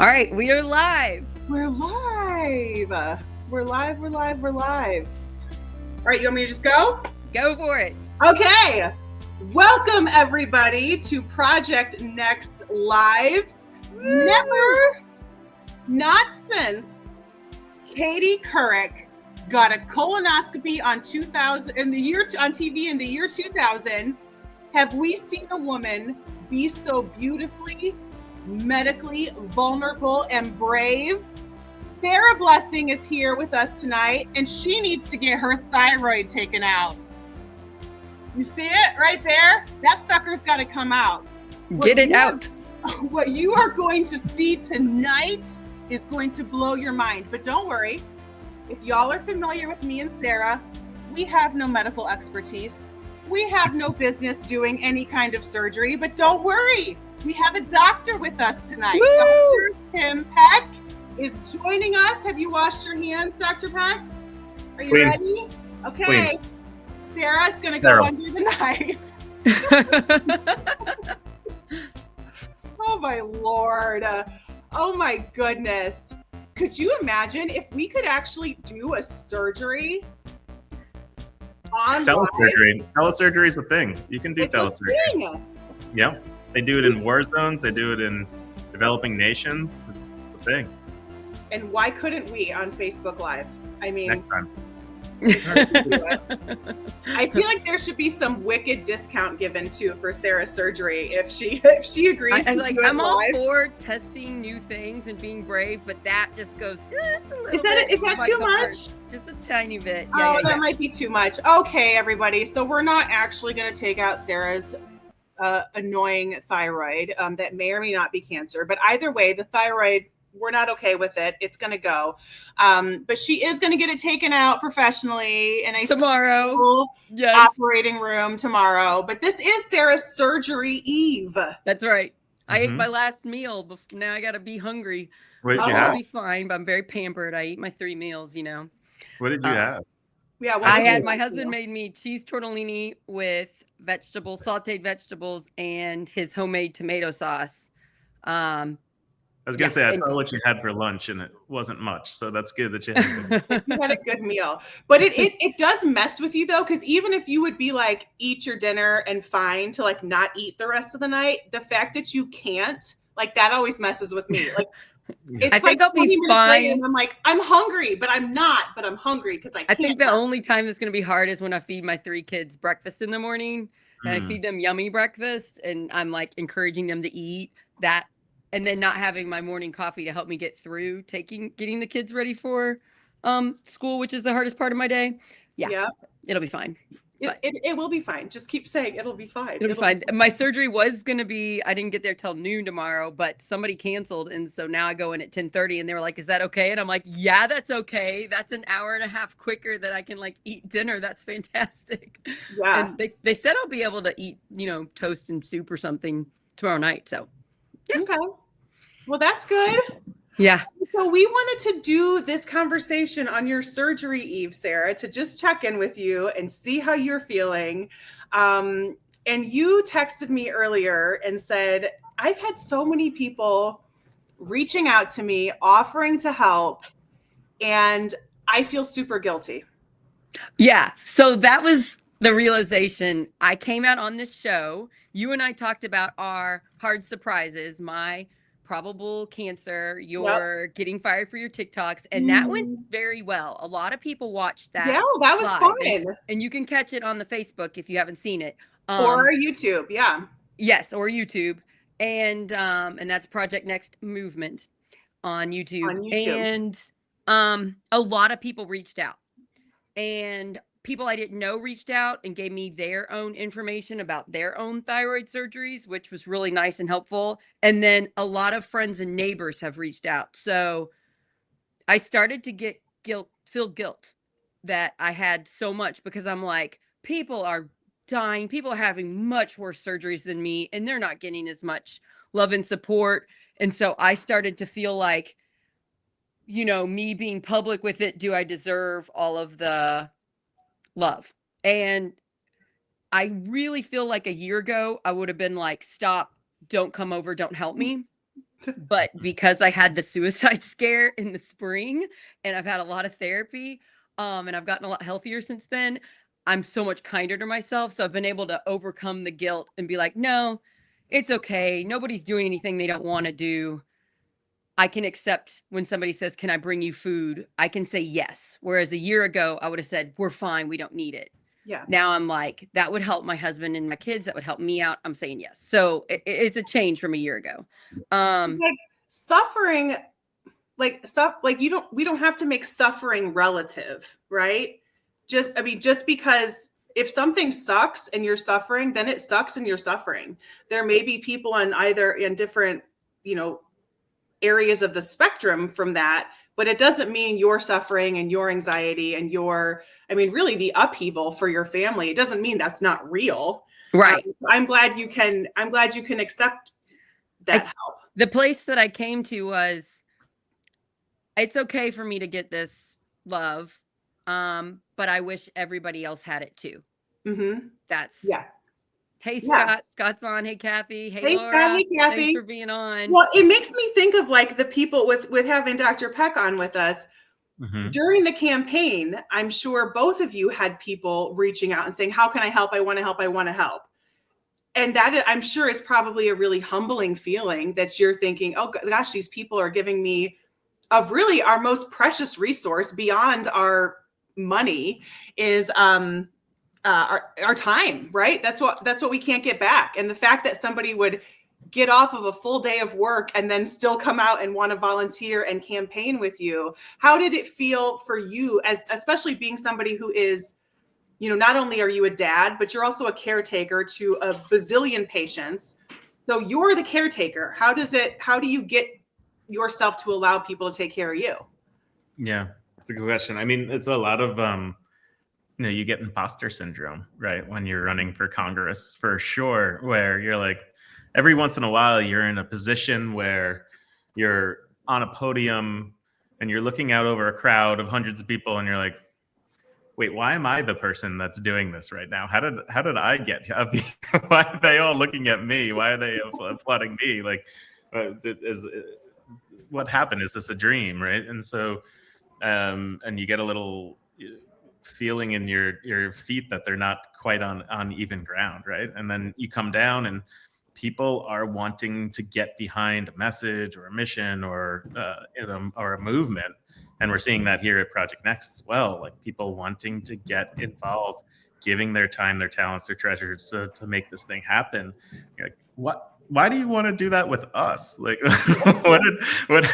All right, we are live. We're live. We're live. We're live. We're live. All right, you want me to just go? Go for it. Okay. Welcome, everybody, to Project Next Live. Woo! Never, not since Katie Couric got a colonoscopy on TV in the year 2000 have we seen a woman be so beautifully, medically vulnerable and brave. Sarah Blessing is here with us tonight, and she needs to get her thyroid taken out. You see it right there? That sucker's got to come out. Get it out. What you are going to see tonight is going to blow your mind. But don't worry, if y'all are familiar with me and Sarah, we have no medical expertise. We have no business doing any kind of surgery, but don't worry. We have a doctor with us tonight. Woo! Dr. Tim Peck is joining us. Have you washed your hands, Dr. Peck? Are you Clean. ready? Okay. Clean. Sarah's going to go under the knife. Oh, my Lord. Oh, my goodness. Could you imagine if we could actually do a surgery online? Telesurgery. Telesurgery is a thing. You can do It's a telesurgery. thing. Yeah. They do it in war zones. They do it in developing nations. It's a thing. And why couldn't we on Facebook Live? I mean, Next time. I feel like there should be some wicked discount given too for Sarah's surgery if she agrees to do it I'm all live. for testing new things and being brave, but that just goes just a little Is that bit. too over my much? comfort. Just a tiny bit. That might be too much. Okay, everybody. So we're not actually going to take out Sarah's annoying thyroid that may or may not be cancer. But either way, the thyroid, we're not okay with it. It's going to go. But she is going to get it taken out professionally in a tomorrow. Yes. operating room tomorrow. But this is Sarah's surgery eve. That's right. I ate my last meal. Now I got to be hungry. What did you I'll have? be fine, but I'm very pampered. I eat my 3 meals, you know. What did you have? Yeah, my husband made me cheese tortellini with sauteed vegetables, and his homemade tomato sauce. I was going to say, I saw what you had for lunch, and it wasn't much. So that's good that you had you had a good meal. But it does mess with you, though, because even if you would be like, eat your dinner and fine to like not eat the rest of the night, the fact that you can't, like that always messes with me. Like, it's I think I'll be fine. And I'm like, I'm hungry, but I'm not. But I'm hungry because I can't. I think the only time that's going to be hard is when I feed my 3 kids breakfast in the morning, and I feed them yummy breakfast, and I'm like encouraging them to eat that, and then not having my morning coffee to help me get through getting the kids ready for school, which is the hardest part of my day. Yeah. It'll be fine. It will be fine. Just keep saying it'll be fine. It'll be fine. My surgery was going to be, I didn't get there till noon tomorrow, but somebody canceled. And so now I go in at 10:30, and they were like, is that okay? And I'm like, yeah, that's okay. That's an hour and a half quicker that I can like eat dinner. That's fantastic. Yeah. And they said I'll be able to eat, toast and soup or something tomorrow night. So yeah. Okay. Well, that's good. Yeah. So we wanted to do this conversation on your surgery eve, Sarah, to just check in with you and see how you're feeling. And you texted me earlier and said, I've had so many people reaching out to me, offering to help, and I feel super guilty. Yeah. So that was the realization. I came out on this show. You and I talked about our hard surprises, my probable cancer, your getting fired for your TikToks, and that went very well. A lot of people watched that. Yeah, that was fun. And you can catch it on the Facebook if you haven't seen it. Or YouTube, yeah. Yes, or YouTube. And that's Project Next Movement on YouTube. And a lot of people reached out. And people I didn't know reached out and gave me their own information about their own thyroid surgeries, which was really nice and helpful. And then a lot of friends and neighbors have reached out. So I started to feel guilt that I had so much, because I'm like, people are dying. People are having much worse surgeries than me, and they're not getting as much love and support. And so I started to feel like, me being public with it, do I deserve all of the love? And I really feel like a year ago, I would have been like, stop, don't come over, don't help me. But because I had the suicide scare in the spring and I've had a lot of therapy, and I've gotten a lot healthier since then, I'm so much kinder to myself. So I've been able to overcome the guilt and be like, no, it's okay. Nobody's doing anything they don't want to do. I can accept when somebody says, can I bring you food? I can say yes. Whereas a year ago, I would have said, we're fine. We don't need it. Yeah. Now I'm like, that would help my husband and my kids. That would help me out. I'm saying yes. So it's a change from a year ago. Like suffering, we don't have to make suffering relative, right? Just because if something sucks and you're suffering, then it sucks and you're suffering. There may be people in different, areas of the spectrum from that, but it doesn't mean your suffering and your anxiety and really the upheaval for your family. It doesn't mean that's not real. Right. I'm glad you can accept that help. The place that I came to was, it's okay for me to get this love. But I wish everybody else had it too. Mm-hmm. Yeah. Hey, Scott. Yeah. Scott's on. Hey, Kathy. Hey, Laura. Scott. Hey, Kathy. Thanks for being on. Well, it makes me think of like the people with having Dr. Peck on with us. Mm-hmm. During the campaign, I'm sure both of you had people reaching out and saying, how can I help? I want to help. I want to help. And that, I'm sure, is probably a really humbling feeling that you're thinking, oh gosh, these people are giving me of really our most precious resource beyond our money is our time, right? That's what we can't get back. And the fact that somebody would get off of a full day of work and then still come out and want to volunteer and campaign with you. How did it feel for you, especially being somebody who is, not only are you a dad, but you're also a caretaker to a bazillion patients. So you're the caretaker. How do you get yourself to allow people to take care of you? Yeah, it's a good question. I mean, it's a lot of, you get imposter syndrome, right? When you're running for Congress, for sure, where you're like, every once in a while, you're in a position where you're on a podium and you're looking out over a crowd of hundreds of people and you're like, wait, why am I the person that's doing this right now? How did I get here? Why are they all looking at me? Why are they applauding me? Like, what happened? Is this a dream, right? And so, and you get a little feeling in your feet that they're not quite on even ground, right? And then you come down and people are wanting to get behind a message or a mission or a movement. And we're seeing that here at Project Next as well, like people wanting to get involved, giving their time, their talents, their treasures to make this thing happen. You're like, what? Why do you want to do that with us? Like, what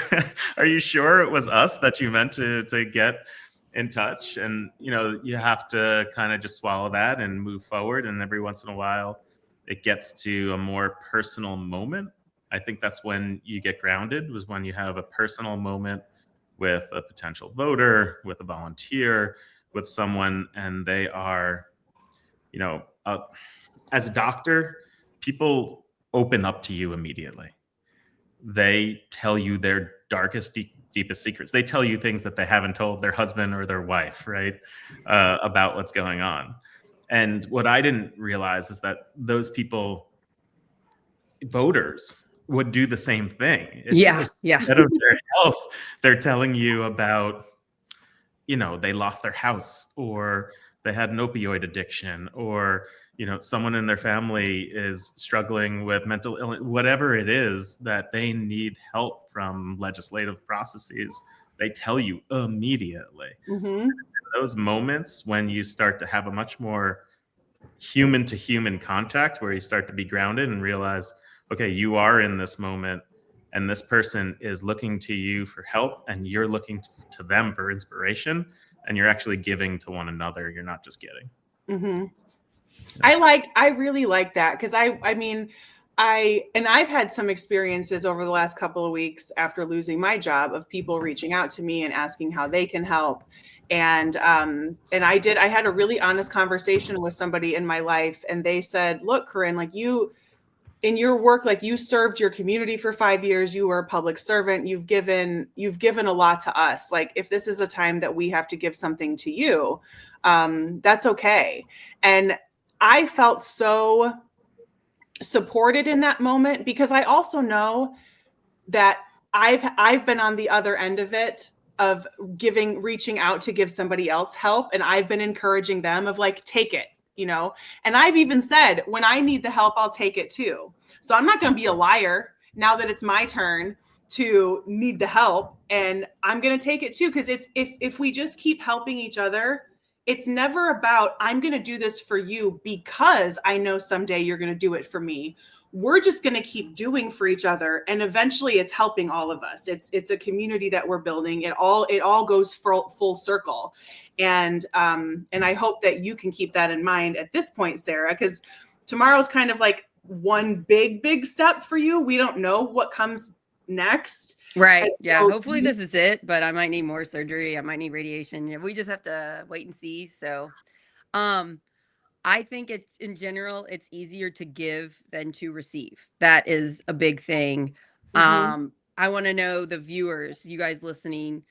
are you sure it was us that you meant to get in touch? And, you have to kind of just swallow that and move forward. And every once in a while, it gets to a more personal moment. I think that's when you get grounded, was when you have a personal moment with a potential voter, with a volunteer, with someone, and they are, as a doctor, people open up to you immediately. They tell you their darkest, deepest secrets. They tell you things that they haven't told their husband or their wife, right? About what's going on. And what I didn't realize is that those people, voters, would do the same thing. Yeah. Instead of their health, they're telling you about, they lost their house, or they had an opioid addiction, or, someone in their family is struggling with mental illness, whatever it is that they need help from legislative processes, they tell you immediately. Mm-hmm. Those moments when you start to have a much more human to human contact, where you start to be grounded and realize, okay, you are in this moment and this person is looking to you for help and you're looking to them for inspiration, and you're actually giving to one another. You're not just getting. Mm-hmm. I really like that, because I've had some experiences over the last couple of weeks after losing my job of people reaching out to me and asking how they can help. And I had a really honest conversation with somebody in my life, and they said, look, Corinne, like you, in your work, like you served your community for 5 years, you were a public servant, you've given a lot to us. Like, if this is a time that we have to give something to you, that's okay. And I felt so supported in that moment, because I also know that I've been on the other end of it, of reaching out to give somebody else help. And I've been encouraging them of like, take it, you know? And I've even said, when I need the help, I'll take it too. So I'm not going to be a liar now that it's my turn to need the help, and I'm going to take it too. Cause it's, if we just keep helping each other, it's never about, I'm going to do this for you because I know someday you're going to do it for me. We're just going to keep doing for each other. And eventually it's helping all of us. It's a community that we're building. It all goes full circle. And I hope that you can keep that in mind at this point, Sarah, because tomorrow's kind of like one big step for you. We don't know what comes next. Right. So, yeah. Hopefully this is it, but I might need more surgery. I might need radiation. We just have to wait and see. So, I think it's, in general, it's easier to give than to receive. That is a big thing. I want to know, the viewers, you guys listening,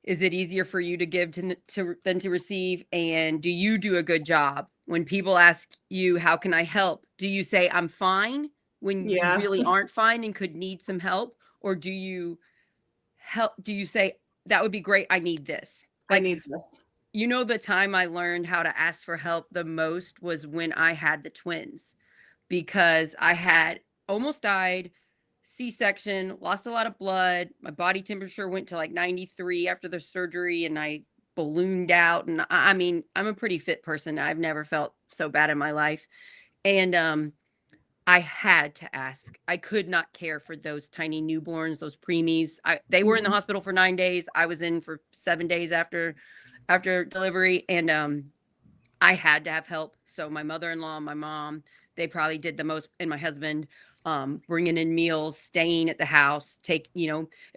is it easier for you to give than to receive? And do you do a good job when people ask you, how can I help? Do you say, I'm fine, when you really aren't fine and could need some help? Or do you say, that would be great, I need this? Like, I need this. You know, the time I learned how to ask for help the most was when I had the twins, because I had almost died, C-section, lost a lot of blood. My body temperature went to like 93 after the surgery, and I ballooned out. And I mean, I'm a pretty fit person. I've never felt so bad in my life. And I had to ask. I could not care for those tiny newborns, those preemies. They were in the hospital for 9 days. I was in for 7 days after delivery, and I had to have help. So my mother-in-law, my mom, they probably did the most, and my husband, bringing in meals, staying at the house,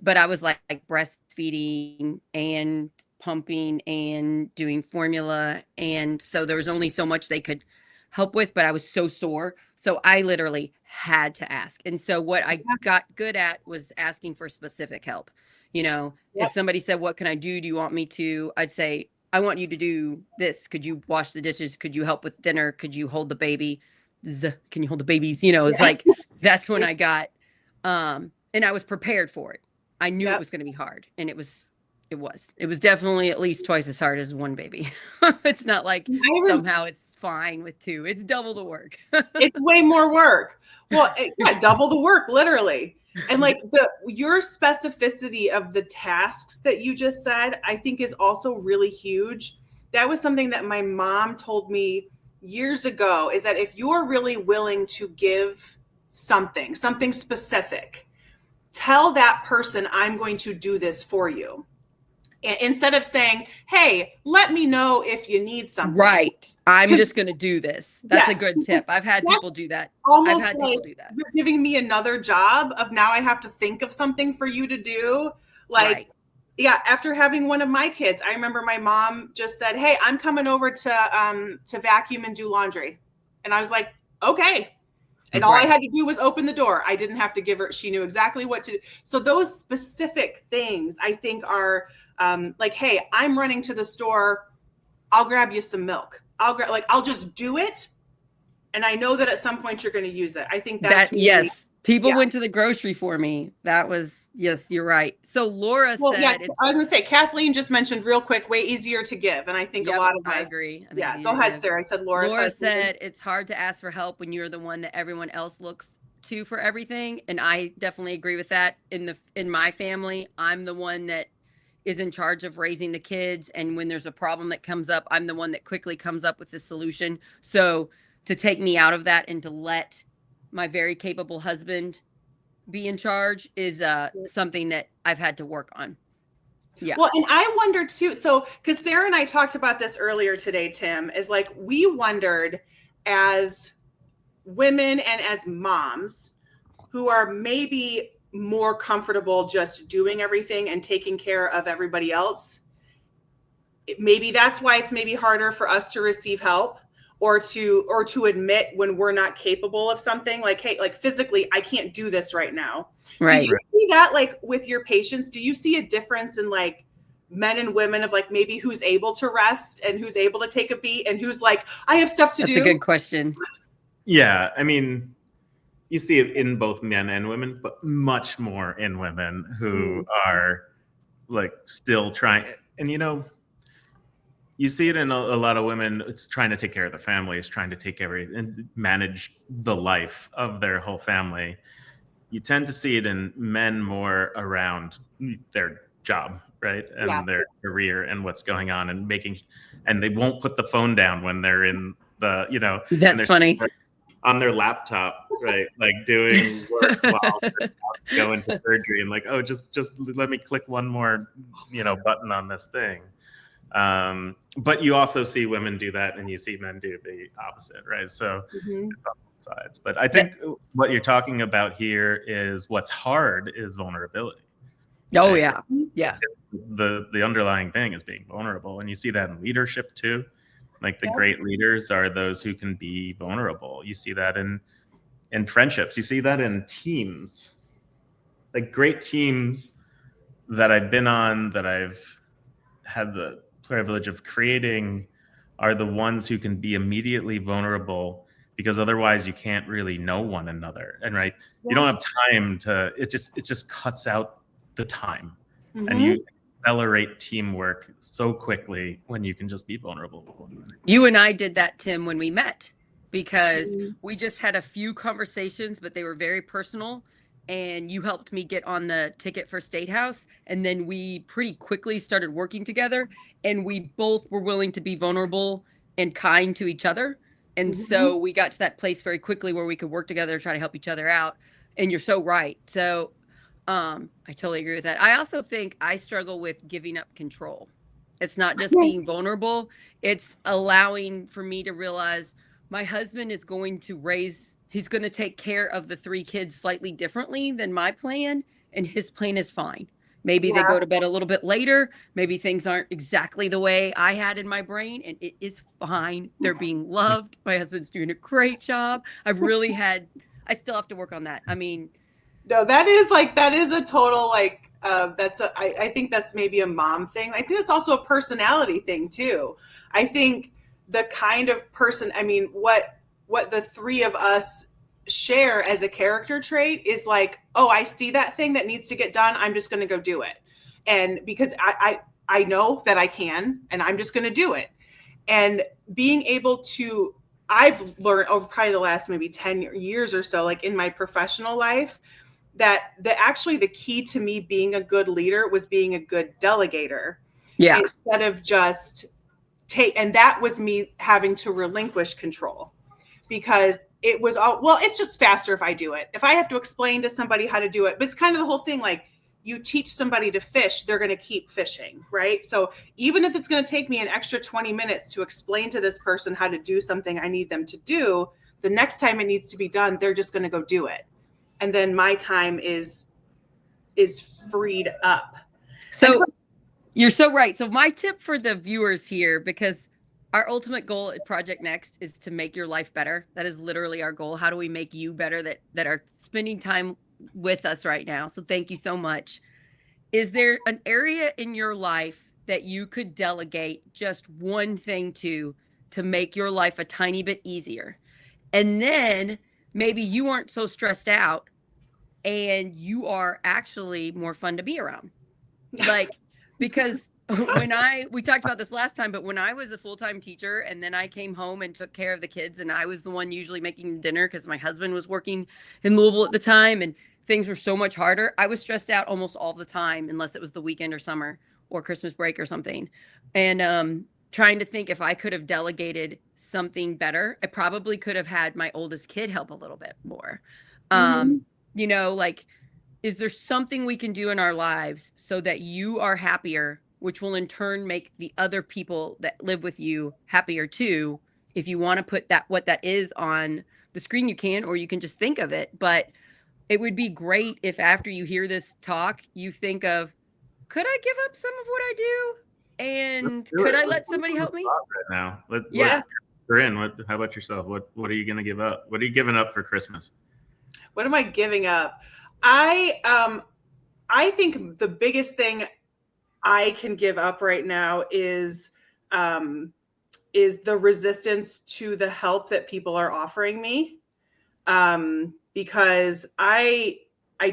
but I was like breastfeeding and pumping and doing formula. And so there was only so much they could help with, but I was so sore. So I literally had to ask. And so what I got good at was asking for specific help. If somebody said, what can I do? Do you want me to? I'd say, I want you to do this. Could you wash the dishes? Could you help with dinner? Could you hold the baby? Can you hold the babies? It's like, that's when I got, and I was prepared for it. I knew it was going to be hard. And it was definitely at least twice as hard as one baby. It's not like somehow it's fine with two. It's double the work. It's way more work. Well, double the work, literally. And like your specificity of the tasks that you just said, I think is also really huge. That was something that my mom told me years ago, is that if you're really willing to give something specific, tell that person, I'm going to do this for you. Instead of saying, hey, let me know if you need something. Right. I'm just going to do this. That's a good tip. I've had people do that. Almost like you're giving me another job of, now I have to think of something for you to do. Like, after having one of my kids, I remember my mom just said, hey, I'm coming over to vacuum and do laundry. And I was like, okay. And all I had to do was open the door. I didn't have to give her, she knew exactly what to do. So those specific things, I think, are like, hey, I'm running to the store. I'll grab you some milk. I'll just do it. And I know that at some point you're going to use it. I think that's really, people went to the grocery for me. That was, yes, you're right. So Laura said, I was going to say, Kathleen just mentioned real quick, way easier to give. And I think a lot of us, I agree. Go ahead, Sarah. I said, Laura said it's hard to ask for help when you're the one that everyone else looks to for everything. And I definitely agree with that. In my family, I'm the one that is in charge of raising the kids. And when there's a problem that comes up, I'm the one that quickly comes up with the solution. So to take me out of that and to let my very capable husband be in charge is something that I've had to work on. Yeah. Well, and I wonder too, so, because Sarah and I talked about this earlier today, Tim, is like, we wondered as women and as moms who are maybe more comfortable just doing everything and taking care of everybody else. Maybe that's why it's maybe harder for us to receive help or to admit when we're not capable of something, like, hey, like physically, I can't do this right now. Right. Do you see that, like, with your patients? Do you see a difference in like men and women of like maybe who's able to rest and who's able to take a beat and who's like, I have stuff to do? That's a good question. Yeah. I mean, you see it in both men and women, but much more in women who are like still trying. And you see it in a lot of women. It's trying to take care of the family, it's trying to take and manage the life of their whole family. You tend to see it in men more around their job, right? And their career and what's going on and and they won't put the phone down when they're in and That's they're funny. on their laptop, right? Like doing work while they're about to go into surgery and like, oh, just let me click one more, button on this thing. But you also see women do that and you see men do the opposite, right? So it's on both sides. But I think what you're talking about here is what's hard is vulnerability. Oh, right? yeah. Yeah. The underlying thing is being vulnerable. And you see that in leadership too. Like the great leaders are those who can be vulnerable. You see that in friendships. You see that in teams. Like great teams that I've been on, that I've had the privilege of creating, are the ones who can be immediately vulnerable, because otherwise you can't really know one another. And you don't have time to, it just cuts out the time. And you accelerate teamwork so quickly when you can just be vulnerable with one another. You and I did that, Tim, when we met, because we just had a few conversations, but they were very personal. And you helped me get on the ticket for State House. And then we pretty quickly started working together. And we both were willing to be vulnerable and kind to each other. And so we got to that place very quickly where we could work together, try to help each other out. And you're so right. So I totally agree with that. I also think I struggle with giving up control. It's not just being vulnerable. It's allowing for me to realize my husband is going to he's going to take care of the 3 kids slightly differently than my plan, and his plan is fine. Maybe they go to bed a little bit later. Maybe things aren't exactly the way I had in my brain, and it is fine. They're being loved. My husband's doing a great job. I still have to work on that. I mean, no, that is a total I think that's maybe a mom thing. I think it's also a personality thing too. I think the kind of person, I mean, what the 3 of us share as a character trait is like, oh, I see that thing that needs to get done, I'm just going to go do it. And because I know that I can, and I'm just going to do it. And being able to, I've learned over probably the last maybe 10 years or so, like in my professional life, that actually the key to me being a good leader was being a good delegator. Yeah. Instead of just and that was me having to relinquish control, because it was it's just faster if I do it. If I have to explain to somebody how to do it, but it's kind of the whole thing, like you teach somebody to fish, they're going to keep fishing, right? So even if it's going to take me an extra 20 minutes to explain to this person how to do something I need them to do, the next time it needs to be done, they're just going to go do it. And then my time is freed up. So you're so right. So my tip for the viewers here, because our ultimate goal at Project Next is to make your life better. That is literally our goal. How do we make you better that are spending time with us right now? So thank you so much. Is there an area in your life that you could delegate just one thing to make your life a tiny bit easier? And then maybe you aren't so stressed out and you are actually more fun to be around. Like, because we talked about this last time, but when I was a full-time teacher and then I came home and took care of the kids, and I was the one usually making dinner because my husband was working in Louisville at the time and things were so much harder. I was stressed out almost all the time, unless it was the weekend or summer or Christmas break or something. And trying to think if I could have delegated something better, I probably could have had my oldest kid help a little bit more. Like, is there something we can do in our lives so that you are happier, which will in turn make the other people that live with you happier too? If you want to put what that is on the screen, you can, or you can just think of it. But it would be great if after you hear this talk, you think of, could I give up some of what I do? And could I let somebody help me? Right now, Corinne, how about yourself? What are you going to give up? What are you giving up for Christmas? What am I giving up? I think the biggest thing I can give up right now is the resistance to the help that people are offering me. because I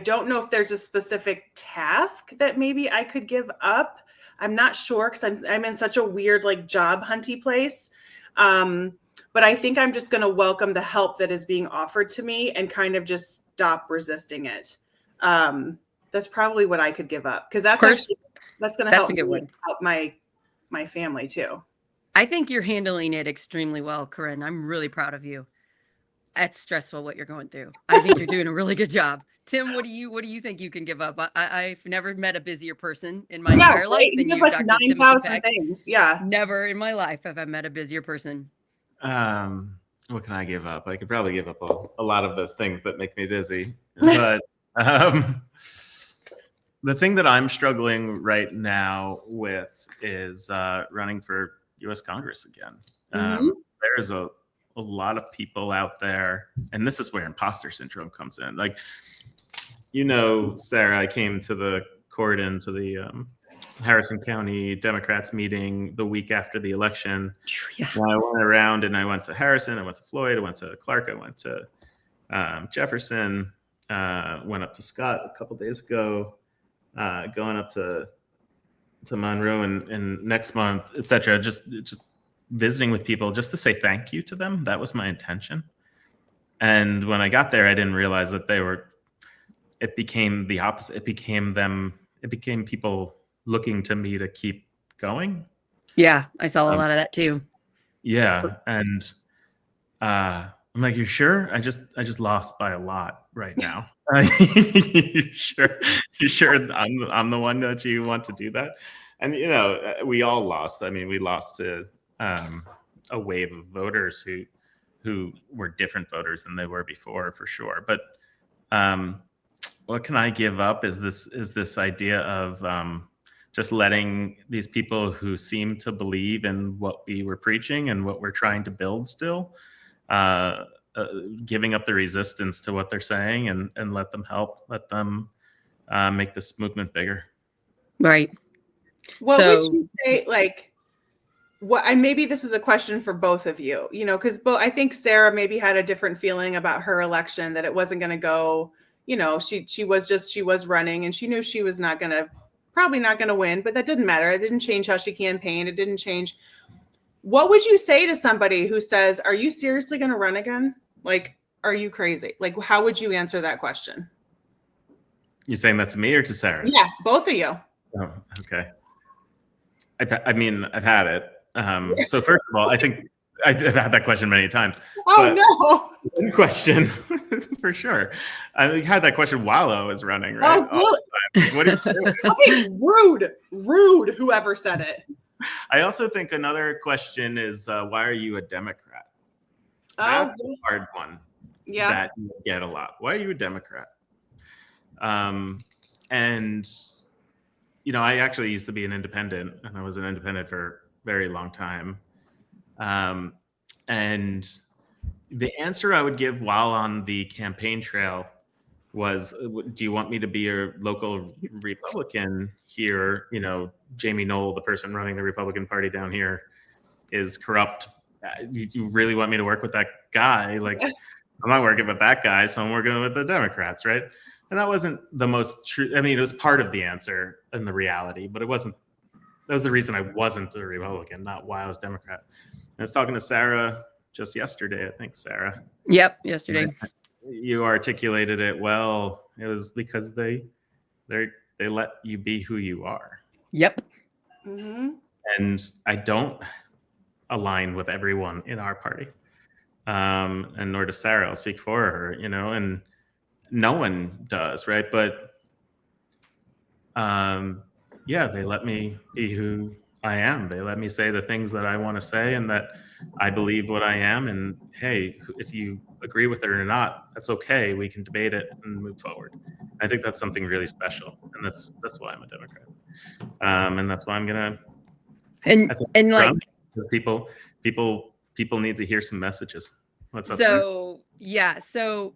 don't know if there's a specific task that maybe I could give up. I'm not sure because I'm in such a weird like job hunty place. But I think I'm just going to welcome the help that is being offered to me and kind of just stop resisting it. That's probably what I could give up, because that's going to help my family too. I think you're handling it extremely well, Corinne. I'm really proud of you. That's stressful what you're going through. I think you're doing a really good job. Tim, what do you think you can give up? I've never met a busier person in my entire life than you, like Dr. 9,000 Peck. things. Yeah. Never in my life have I met a busier person. What can I give up? I could probably give up a lot of those things that make me busy. But the thing that I'm struggling right now with is running for U.S. Congress again. There's a lot of people out there, and this is where imposter syndrome comes in. Like, Sarah, I came to the Corridon, to the Harrison County Democrats meeting the week after the election. Yeah. And I went around and I went to Harrison, I went to Floyd, I went to Clark, I went to Jefferson, went up to Scott a couple days ago, going up to Monroe and next month, etc. Just visiting with people just to say thank you to them. That was my intention. And when I got there, I didn't realize that it became the opposite. It became people looking to me to keep going. Yeah, I saw a lot of that too. Yeah. And I'm like, you sure? I just lost by a lot right now. You sure? You sure I'm the one that you want to do that? And we all lost. I mean, we lost to a wave of voters who were different voters than they were before, for sure. But what can I give up is this idea of just letting these people who seem to believe in what we were preaching and what we're trying to build still, giving up the resistance to what they're saying and let them make this movement bigger. Right. What would you say, like, and maybe this is a question for both of you, because I think Sarah maybe had a different feeling about her election, that it wasn't going to go, she was running and she knew she was probably not going to win, but that didn't matter. It didn't change how she campaigned. It didn't change. What would you say to somebody who says, are you seriously going to run again? Like, are you crazy? Like, how would you answer that question? You saying that to me or to Sarah? Yeah, both of you. Oh, okay. I've had it. So first of all, I think I've had that question many times. Oh, no. Question, for sure. I had that question while I was running, right? Oh, really? What are you doing? Rude, whoever said it. I also think another question is, why are you a Democrat? That's a hard one. Yeah. That you get a lot. Why are you a Democrat? And I actually used to be an independent, and I was an independent for a very long time. And the answer I would give while on the campaign trail was, do you want me to be your local Republican here? Jamie Knoll, the person running the Republican Party down here, is corrupt. You really want me to work with that guy? Like, I'm not working with that guy, so I'm working with the Democrats, right? And that wasn't the most true. I mean, it was part of the answer and the reality, but it wasn't. That was the reason I wasn't a Republican, not why I was Democrat. I was talking to Sarah just yesterday, I think, Sarah. Yep, yesterday. You articulated it well. It was because they let you be who you are. Yep. Mm-hmm. And I don't align with everyone in our party, and nor does Sarah. I'll speak for her, and no one does, right? But yeah, they let me be who I am. They let me say the things that I want to say and that I believe what I am. And hey, if you agree with it or not, that's okay. We can debate it and move forward. I think that's something really special, and that's why I'm a Democrat. And that's why I'm gonna. And like, because people need to hear some messages. What's up? So yeah, so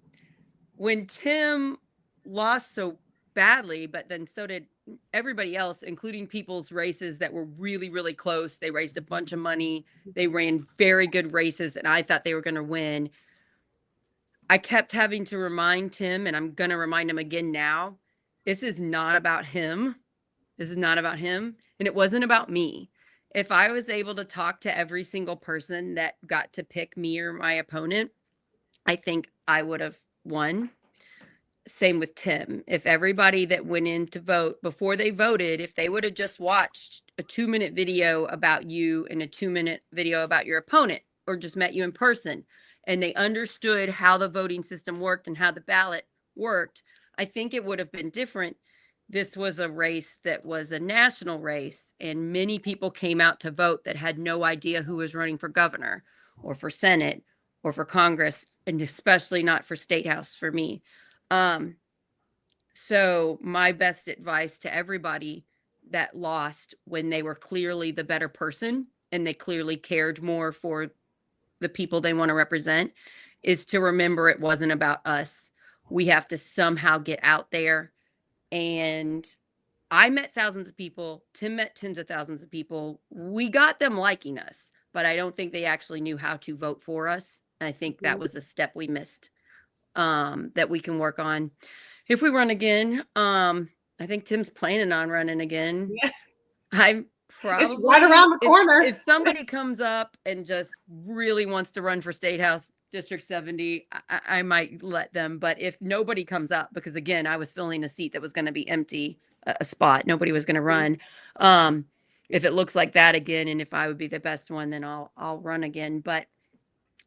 when Tim lost so badly, but then so did everybody else, including people's races that were really, really close. They raised a bunch of money. They ran very good races, and I thought they were going to win. I kept having to remind Tim, and I'm going to remind him again now, this is not about him. This is not about him. And it wasn't about me. If I was able to talk to every single person that got to pick me or my opponent, I think I would have won. Same with Tim. If everybody that went in to vote before they voted, if they would have just watched a 2-minute video about you and a 2-minute video about your opponent, or just met you in person, and they understood how the voting system worked and how the ballot worked, I think it would have been different. This was a race that was a national race, and many people came out to vote that had no idea who was running for governor or for Senate or for Congress, and especially not for State House for me. So my best advice to everybody that lost when they were clearly the better person and they clearly cared more for the people they want to represent is to remember it wasn't about us. We have to somehow get out there. And I met thousands of people. Tim met tens of thousands of people. We got them liking us, but I don't think they actually knew how to vote for us. I think that was a step we missed, that we can work on. If we run again, I think Tim's planning on running again. Yeah. I'm probably, it's right around the corner. If somebody comes up and just really wants to run for State House District 70, I might let them. But if nobody comes up, because again, I was filling a seat that was going to be empty, a spot, nobody was going to run. If it looks like that again, and if I would be the best one, then I'll run again. But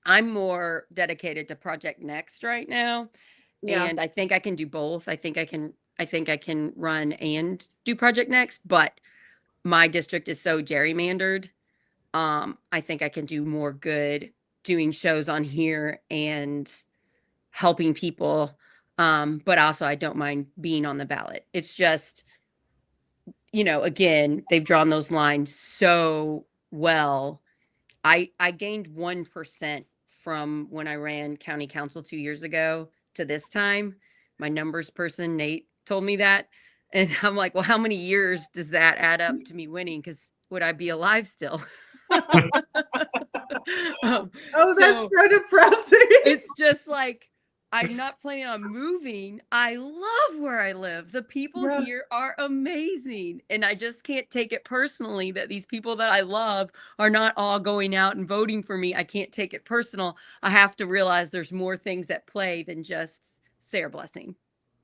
I'm more dedicated to Project Next right now. Yeah. And I think I can do both. I think I can run and do Project Next, but my district is so gerrymandered. I think I can do more good doing shows on here and helping people. But also I don't mind being on the ballot. It's just, again, they've drawn those lines so well. I gained 1% from when I ran county council 2 years ago to this time. My numbers person, Nate, told me that. And I'm like, well, how many years does that add up to me winning? Because would I be alive still? Oh, that's so depressing. It's just like, I'm not planning on moving. I love where I live. The people here are amazing. And I just can't take it personally that these people that I love are not all going out and voting for me. I can't take it personal. I have to realize there's more things at play than just Sarah Blessing.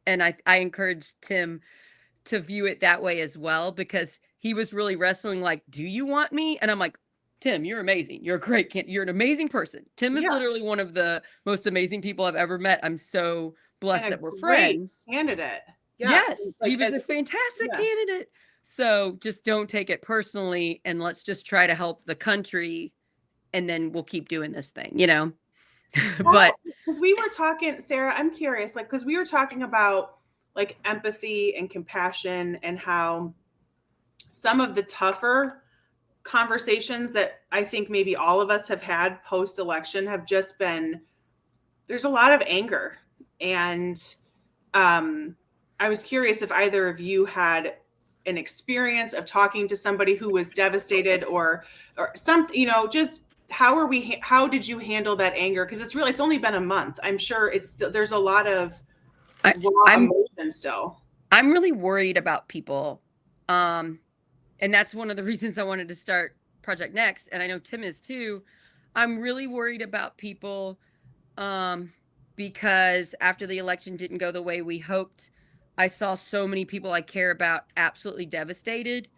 And I encourage Tim to view it that way as well, because he was really wrestling like, do you want me? And I'm like, Tim, you're amazing. You're great. You're an amazing person. Tim is literally one of the most amazing people I've ever met. I'm so blessed that we're friends. Candidate. Yeah. Yes, he was a fantastic candidate. So just don't take it personally, and let's just try to help the country, and then we'll keep doing this thing, But because we were talking, Sarah, I'm curious, because we were talking about empathy and compassion and how some of the tougher conversations that I think maybe all of us have had post-election have just been, there's a lot of anger. And I was curious if either of you had an experience of talking to somebody who was devastated or something, just how did you handle that anger? Because it's only been a month. I'm sure there's a lot of emotion still. I'm really worried about people. And that's one of the reasons I wanted to start Project Next. And I know Tim is too. I'm really worried about people because after the election didn't go the way we hoped, I saw so many people I care about absolutely devastated.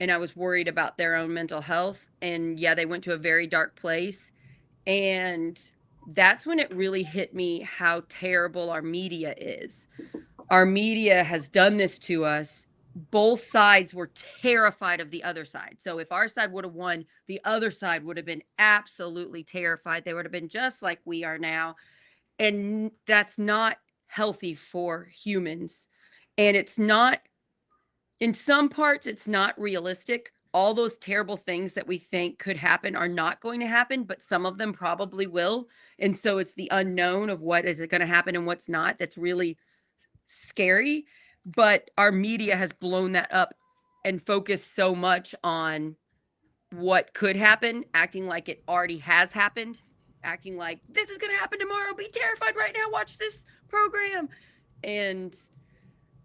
And I was worried about their own mental health. And yeah, they went to a very dark place. And that's when it really hit me how terrible our media is. Our media has done this to us. Both sides were terrified of the other side. So if our side would have won, the other side would have been absolutely terrified. They would have been just like we are now. And that's not healthy for humans. And it's not, in some parts, it's not realistic. All those terrible things that we think could happen are not going to happen, but some of them probably will. And so it's the unknown of what is it going to happen and what's not that's really scary. But our media has blown that up and focused so much on what could happen, acting like it already has happened, acting like this is going to happen tomorrow. Be terrified right now. Watch this program. And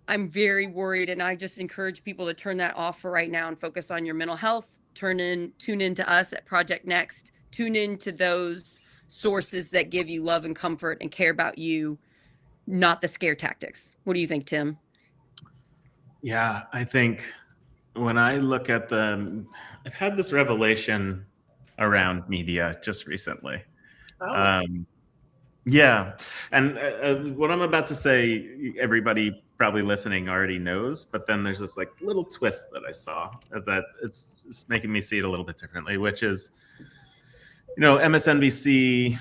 I'm very worried. And I just encourage people to turn that off for right now and focus on your mental health. Tune in to us at Project Next. Tune in to those sources that give you love and comfort and care about you, not the scare tactics. What do you think, Tim? Yeah, I think when I look at I've had this revelation around media just recently. Oh. Yeah. And what I'm about to say, everybody probably listening already knows, but then there's this like little twist that I saw that it's making me see it a little bit differently, which is, MSNBC,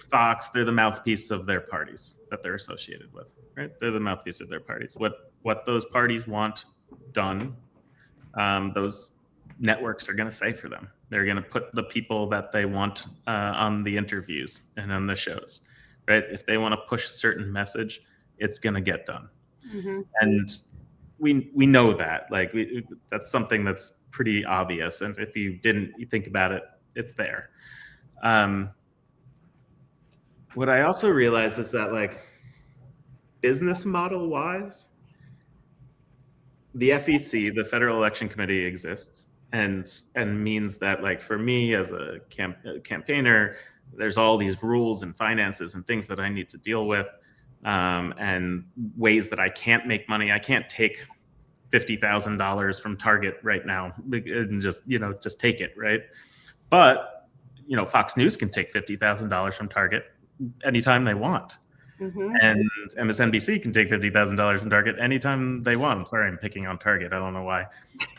Fox, they're the mouthpiece of their parties that they're associated with, right? They're the mouthpiece of their parties. What those parties want done, those networks are going to say for them. They're going to put the people that they want on the interviews and on the shows, right? If they want to push a certain message, it's going to get done. Mm-hmm. And we know that. Like that's something that's pretty obvious. And if you think about it, it's there. What I also realized is that like business model wise, the FEC, the Federal Election Committee, exists and means that like for me as a campaigner, there's all these rules and finances and things that I need to deal with, and ways that I can't make money. I can't take $50,000 from Target right now and just take it, right? But Fox News can take $50,000 from Target anytime they want. Mm-hmm. And MSNBC can take $50,000 from Target anytime they want. Sorry, I'm picking on Target. I don't know why.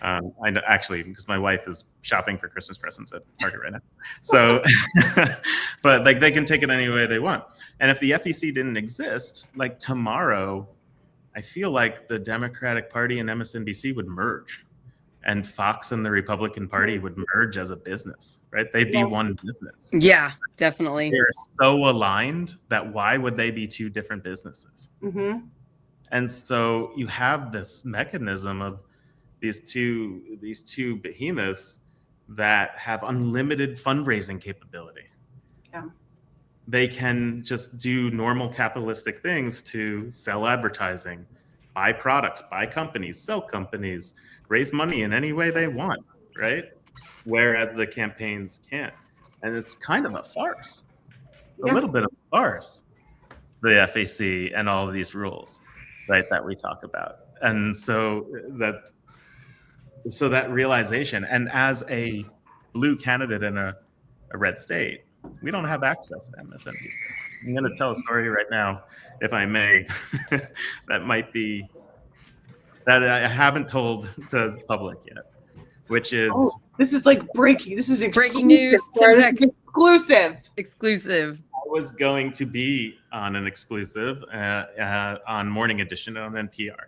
I know, actually, because my wife is shopping for Christmas presents at Target right now. So, but like they can take it any way they want. And if the FEC didn't exist, like tomorrow, I feel like the Democratic Party and MSNBC would merge, and Fox and the Republican Party would merge as a business, right? They'd be one business. Yeah, definitely. They're so aligned that why would they be two different businesses? Mm-hmm. And so you have this mechanism of these two behemoths that have unlimited fundraising capability. Yeah. They can just do normal capitalistic things to sell advertising, buy products, buy companies, sell companies, raise money in any way they want, right? Whereas the campaigns can't. And it's kind of a farce, a little bit of a farce, the FEC and all of these rules, right, that we talk about. And so that realization, and as a blue candidate in a red state, we don't have access to MSNBC. I'm going to tell a story right now, if I may, that I haven't told to the public yet, which is... Oh, this is like breaking. This is breaking news. This is exclusive. Exclusive. I was going to be on an exclusive on Morning Edition on NPR,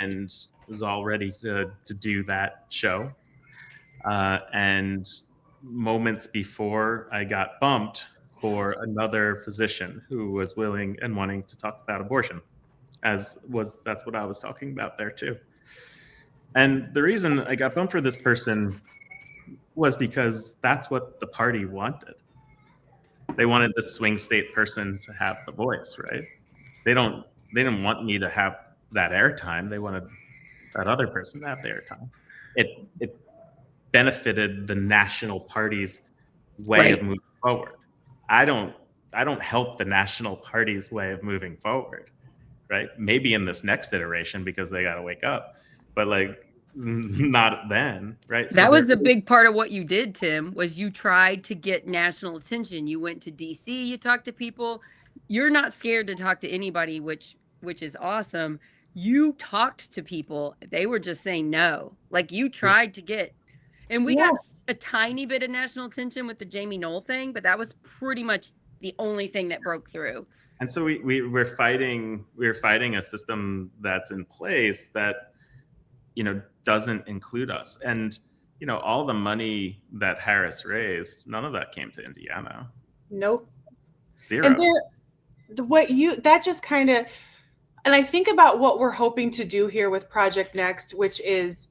and was all ready to do that show. And moments before, I got bumped for another physician who was willing and wanting to talk about abortion, that's what I was talking about there too. And the reason I got bumped for this person was because that's what the party wanted. They wanted the swing state person to have the voice, right? They didn't want me to have that airtime. They wanted that other person to have the airtime. It benefited the national party's way of moving forward. I don't help the national party's way of moving forward, right? Maybe in this next iteration because they got to wake up, but like not then, right? That was the big part of what you did, Tim, was you tried to get national attention. You went to DC, you talked to people. You're not scared to talk to anybody, which is awesome. You talked to people. They were just saying no. Like you tried to get, and we got a tiny bit of national attention with the Jamie Knoll thing, but that was pretty much the only thing that broke through. And so we're fighting a system that's in place that, doesn't include us. And, all the money that Harris raised, none of that came to Indiana. Nope. Zero. And that just kind of, and I think about what we're hoping to do here with Project Next, which is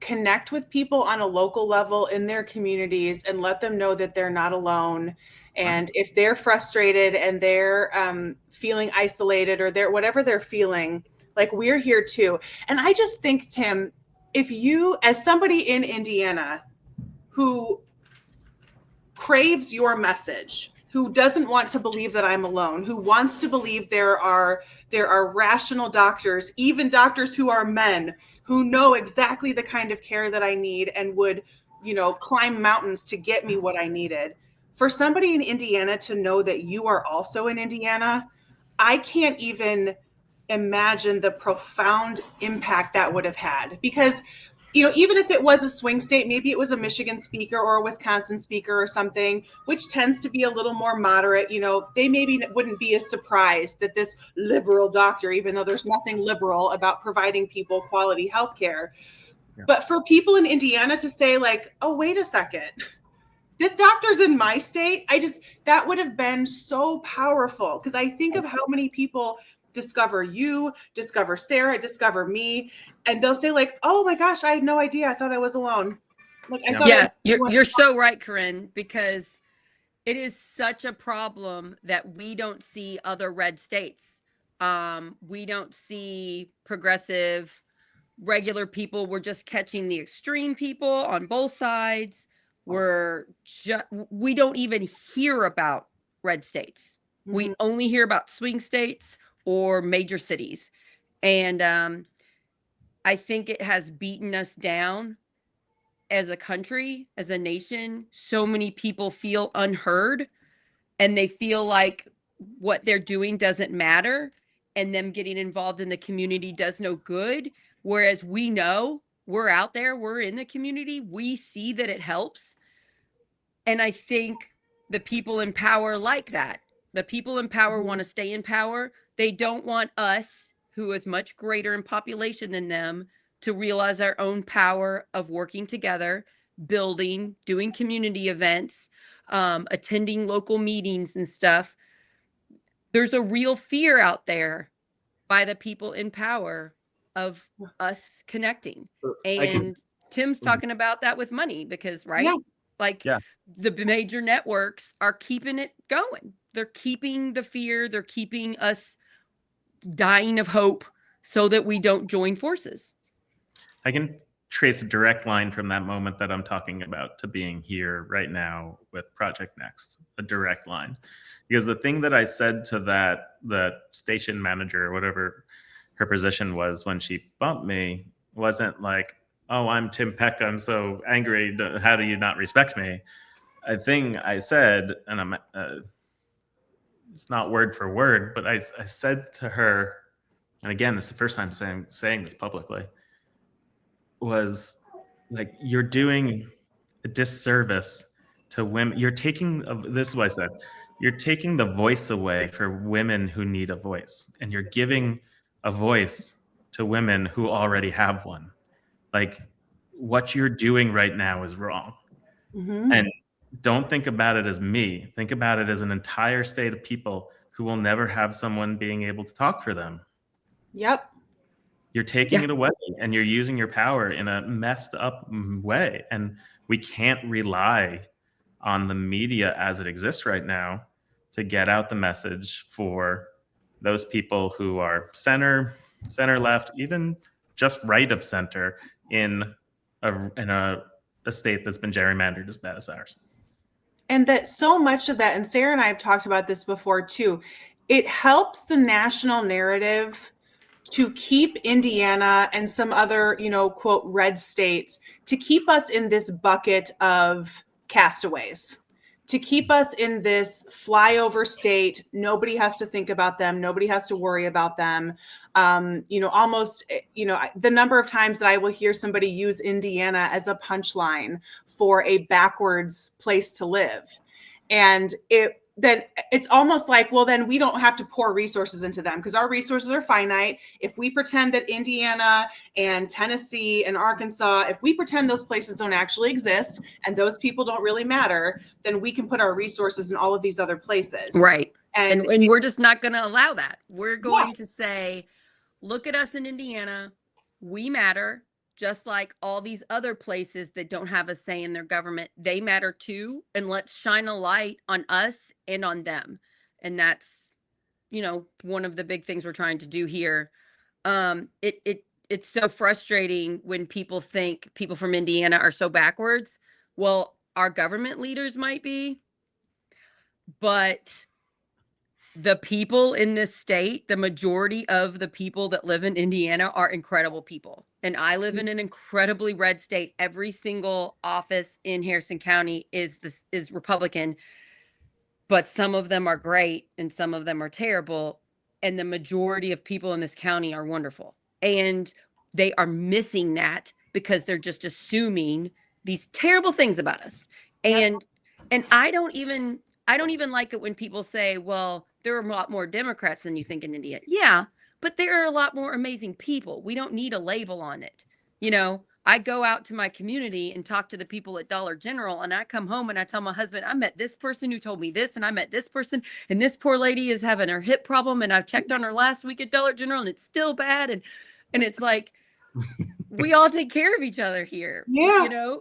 connect with people on a local level in their communities and let them know that they're not alone. And if they're frustrated and they're feeling isolated or they're whatever they're feeling, like, we're here too. And I just think, Tim, if you, as somebody in Indiana who craves your message, who doesn't want to believe that I'm alone, who wants to believe there are rational doctors, even doctors who are men, who know exactly the kind of care that I need and would, climb mountains to get me what I needed. For somebody in Indiana to know that you are also in Indiana, I can't even imagine the profound impact that would have had. Because even if it was a swing state, maybe it was a Michigan speaker or a Wisconsin speaker or something, which tends to be a little more moderate, they maybe wouldn't be as surprised that this liberal doctor, even though there's nothing liberal about providing people quality health care. Yeah. But for people in Indiana to say, like, oh, wait a second, this doctor's in my state, that would have been so powerful. Because I think of how many people discover you, discover Sarah, discover me, and they'll say, like, oh my gosh, I had no idea. I thought I was alone. Like, I thought you're so right, Corinne, because it is such a problem that we don't see other red states. We don't see progressive, regular people. We're just catching the extreme people on both sides. We don't even hear about red states. Mm-hmm. We only hear about swing states or major cities. And I think it has beaten us down as a country, as a nation. So many people feel unheard and they feel like what they're doing doesn't matter and them getting involved in the community does no good. Whereas we know, we're out there, we're in the community, we see that it helps. And I think the people in power like that. The people in power want to stay in power. They don't want us, who is much greater in population than them, to realize our own power of working together, building, doing community events, attending local meetings and stuff. There's a real fear out there by the people in power of us connecting. And Tim's talking about that with money because, right? Yeah. The major networks are keeping it going. They're keeping the fear. They're keeping us dying of hope so that we don't join forces. I can trace a direct line from that moment that I'm talking about to being here right now with Project Next, a direct line. Because the thing that I said to the station manager or whatever her position was when she bumped me wasn't like, oh, I'm Tim Peck, I'm so angry, how do you not respect me? A thing I said, and I'm it's not word for word, but I said to her, and again, this is the first time saying this publicly, was like, you're doing a disservice to women. You're taking, this is what I said, you're taking the voice away for women who need a voice, and you're giving a voice to women who already have one. Like, what you're doing right now is wrong. Mm-hmm. And don't think about it as me. Think about it as an entire state of people who will never have someone being able to talk for them. Yep. You're taking it away and you're using your power in a messed up way. And we can't rely on the media as it exists right now to get out the message for those people who are center left, even just right of center in a state that's been gerrymandered as bad as ours. And that so much of that, and Sarah and I have talked about this before too, it helps the national narrative to keep Indiana and some other, quote, red states, to keep us in this bucket of castaways, to keep us in this flyover state. Nobody has to think about them. Nobody has to worry about them. Almost, the number of times that I will hear somebody use Indiana as a punchline for a backwards place to live. And then it's almost like, well, then we don't have to pour resources into them because our resources are finite. If we pretend that Indiana and Tennessee and Arkansas, if we pretend those places don't actually exist and those people don't really matter, then we can put our resources in all of these other places. Right. And we're just not going to allow that. We're going to say, look at us in Indiana. We matter. just like all these other places that don't have a say in their government, they matter too. And let's shine a light on us and on them. And that's, one of the big things we're trying to do here. It's so frustrating when people think people from Indiana are so backwards. Well, our government leaders might be, but the people in this state, the majority of the people that live in Indiana are incredible people. And I live in an incredibly red state. Every single office in Harrison County is Republican, but some of them are great and some of them are terrible. And the majority of people in this county are wonderful. And they are missing that because they're just assuming these terrible things about us. And I don't even like it when people say, well, there are a lot more Democrats than you think in India. Yeah, but there are a lot more amazing people. We don't need a label on it. I go out to my community and talk to the people at Dollar General, and I come home and I tell my husband, I met this person who told me this, and I met this person, and this poor lady is having her hip problem, and I've checked on her last week at Dollar General, and it's still bad. And it's like, we all take care of each other here. Yeah.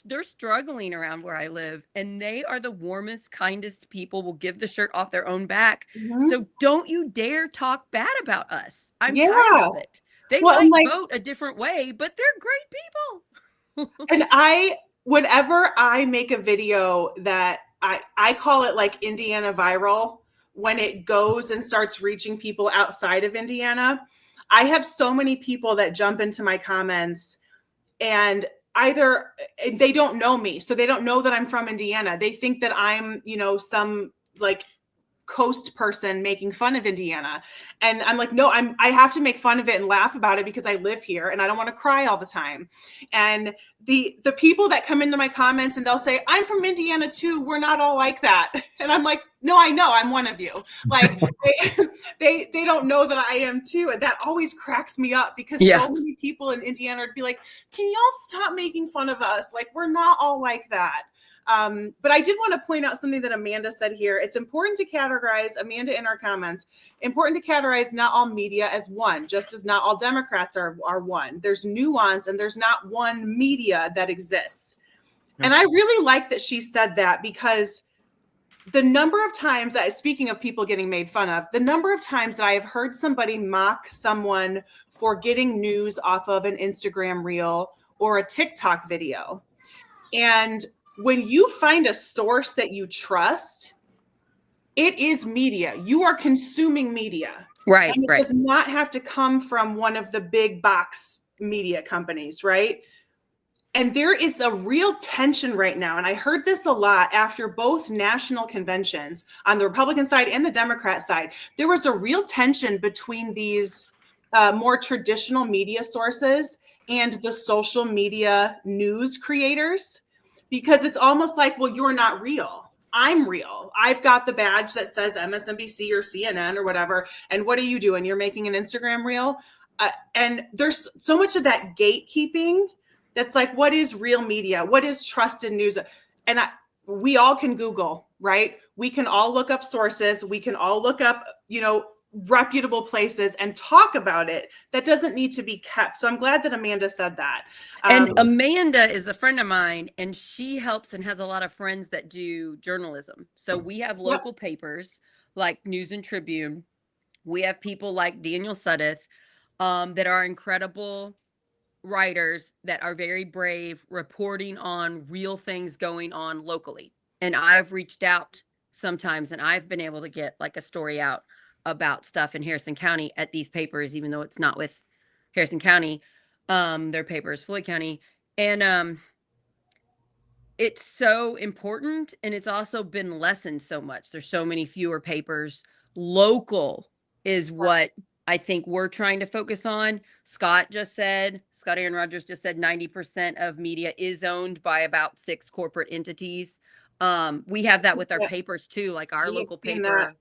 They're struggling around where I live, and they are the warmest, kindest people, will give the shirt off their own back. Mhm. So don't you dare talk bad about us. I'm tired of it. They might vote a different way, but they're great people. And whenever I make a video that I call it like Indiana viral, when it goes and starts reaching people outside of Indiana, I have so many people that jump into my comments, and either they don't know me, so they don't know that I'm from Indiana. They think that I'm, some like coast person making fun of Indiana. And I'm like, no, I have to make fun of it and laugh about it because I live here and I don't want to cry all the time. And the people that come into my comments and they'll say, I'm from Indiana too, we're not all like that. And I'm like, no, I know, I'm one of you. Like they don't know that I am too. And that always cracks me up because so many people in Indiana would be like, can y'all stop making fun of us? Like, we're not all like that. But I did want to point out something that Amanda said here. It's important to categorize, Amanda in our comments, important to categorize not all media as one, just as not all Democrats are one. There's nuance and there's not one media that exists. Yeah. And I really like that she said that, because the number of times that, speaking of people getting made fun of, the number of times that I have heard somebody mock someone for getting news off of an Instagram reel or a TikTok video. And when you find a source that you trust, it is media. You are consuming media. Right. And it does not have to come from one of the big box media companies, right? And there is a real tension right now. And I heard this a lot after both national conventions on the Republican side and the Democrat side. There was a real tension between these more traditional media sources and the social media news creators. Because it's almost like, well, you're not real. I'm real. I've got the badge that says MSNBC or CNN or whatever. And what are you doing? You're making an Instagram reel? And there's so much of that gatekeeping that's like, what is real media? What is trusted news? And we all can Google, right? We can all look up sources. We can all look up, reputable places and talk about it. That doesn't need to be kept. So I'm glad that Amanda said that. And Amanda is a friend of mine, and she helps and has a lot of friends that do journalism. So we have local papers like News and Tribune. We have people like Daniel Suddeth that are incredible writers that are very brave, reporting on real things going on locally. And I've reached out sometimes, and I've been able to get like a story out about stuff in Harrison County at these papers, even though it's not with Harrison County. Their paper is Floyd County. And it's so important, and it's also been lessened so much. There's so many fewer papers. Local is what I think we're trying to focus on. Scott Aaron Rodgers just said 90% of media is owned by about 6 corporate entities. We have that with our papers too, like our local paper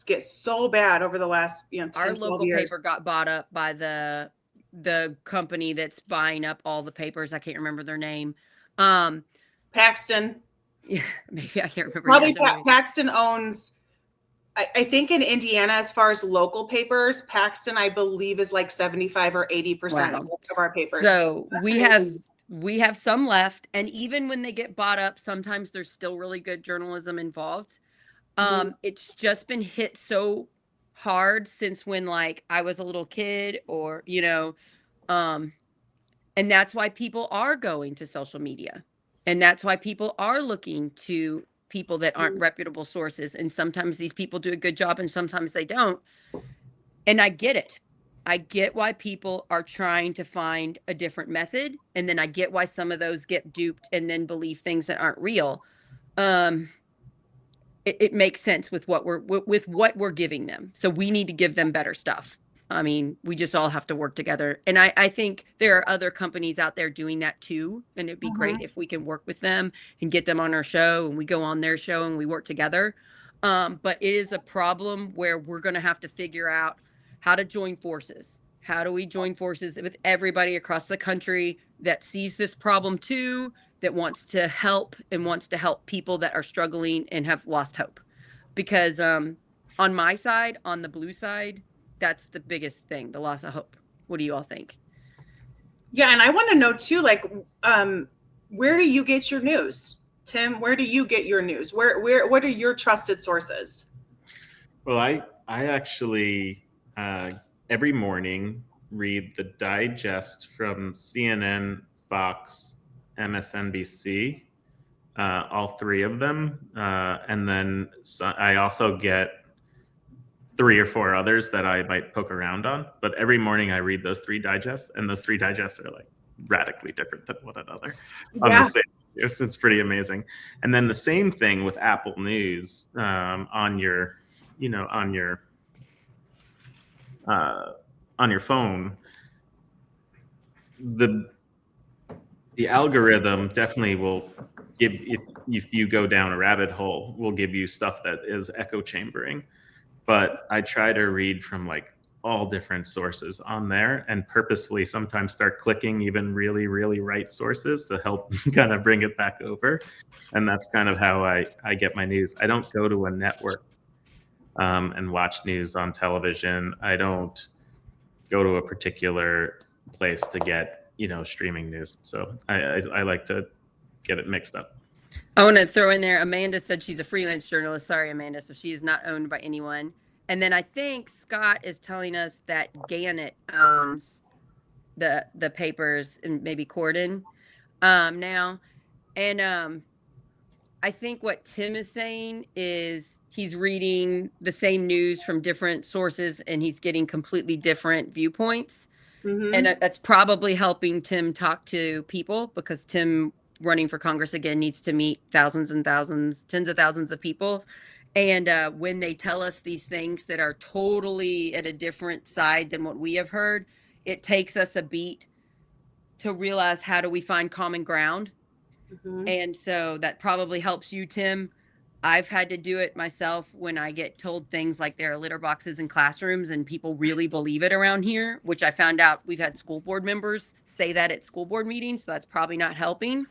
get so bad over the last 10, our local 12 years. Paper got bought up by the company that's buying up all the papers. I can't remember their name. Paxton. Yeah, maybe I can't remember. Probably Paxton owns I think in Indiana, as far as local papers, Paxton, I believe, is like 75 or 80% Wow. of our papers. So we have some left, and even when they get bought up, sometimes there's still really good journalism involved. It's just been hit so hard since when like I was a little kid, or and that's why people are going to social media, and that's why people are looking to people that aren't reputable sources, and sometimes these people do a good job and sometimes they don't. And I get it. I get why people are trying to find a different method, and then I get why some of those get duped and then believe things that aren't real. Um, it makes sense with what we're giving them. So we need to give them better stuff. I mean, we just all have to work together. And I think there are other companies out there doing that too. And it'd be great if we can work with them and get them on our show, and we go on their show and we work together. But it is a problem where we're going to have to figure out how to join forces. How do we join forces with everybody across the country that sees this problem too, that wants to help and wants to help people that are struggling and have lost hope? Because on my side, on the blue side, that's the biggest thing, the loss of hope. What do you all think? Yeah, and I want to know too, like, where do you get your news? Tim, where do you get your news? What are your trusted sources? Well, I actually every morning read the digest from CNN, Fox, MSNBC, all three of them, and then I also get 3 or 4 others that I might poke around on. But every morning I read those 3 digests, and those 3 digests are like radically different than one another on the same. It's pretty amazing. And then the same thing with Apple News on your phone. The algorithm definitely will give, if you go down a rabbit hole, will give you stuff that is echo chambering. But I try to read from like all different sources on there, and purposefully sometimes start clicking even really, really right sources to help kind of bring it back over. And that's kind of how I get my news. I don't go to a network and watch news on television. I don't go to a particular place to get streaming news. So I like to get it mixed up. I want to throw in there, Amanda said she's a freelance journalist. Sorry, Amanda. So she is not owned by anyone. And then I think Scott is telling us that Gannett owns the papers, and maybe Corden now. And I think what Tim is saying is he's reading the same news from different sources and he's getting completely different viewpoints. And that's probably helping Tim talk to people, because Tim, running for Congress again, needs to meet thousands and thousands, tens of thousands of people. And when they tell us these things that are totally at a different side than what we have heard, it takes us a beat to realize, how do we find common ground? And so that probably helps you, Tim. I've had to do it myself when I get told things like there are litter boxes in classrooms and people really believe it around here, which I found out we've had school board members say that at school board meetings. So that's probably not helping.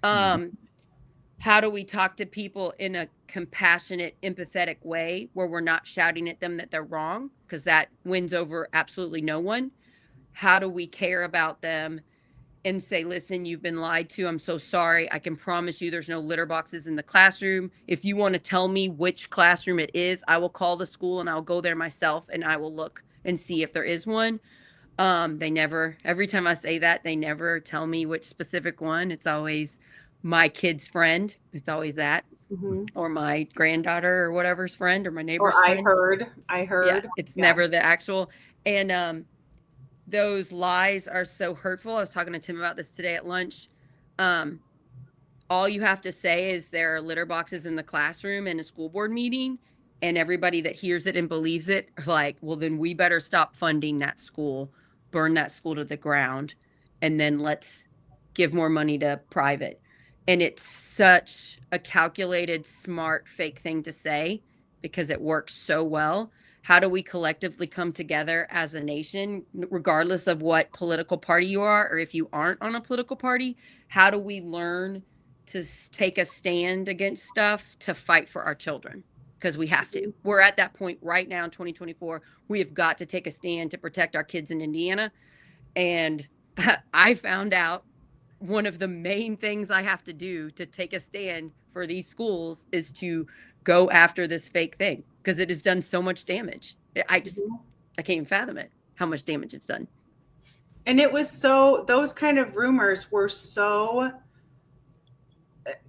How do we talk to people in a compassionate, empathetic way where we're not shouting at them that they're wrong? Because that wins over absolutely no one. How do we care about them and say, listen, you've been lied to. I'm so sorry. I can promise you there's no litter boxes in the classroom. If you want to tell me which classroom it is, I will call the school and I'll go there myself and I will look and see if there is one. They never, every time I say that, they never tell me which specific one. It's always my kid's friend. It's always that. Or my granddaughter or whatever's friend, or my neighbor's friend. I heard. Yeah, it's never the actual. And those lies are so hurtful. I was talking to Tim about this today at lunch. All you have to say is there are litter boxes in the classroom in a school board meeting, and everybody that hears it and believes it are like, well, then we better stop funding that school, burn that school to the ground, and then let's give more money to private. And it's such a calculated, smart, fake thing to say because it works so well. How do we collectively come together as a nation, regardless of what political party you are, or if you aren't on a political party? How do we learn to take a stand against stuff to fight for our children? because we have to. We're at that point right now in 2024. We have got to take a stand to protect our kids in Indiana. And I found out one of the main things I have to do to take a stand for these schools is to go after this fake thing because it has done so much damage. I can't even fathom it, how much damage it's done. And it was those kind of rumors were so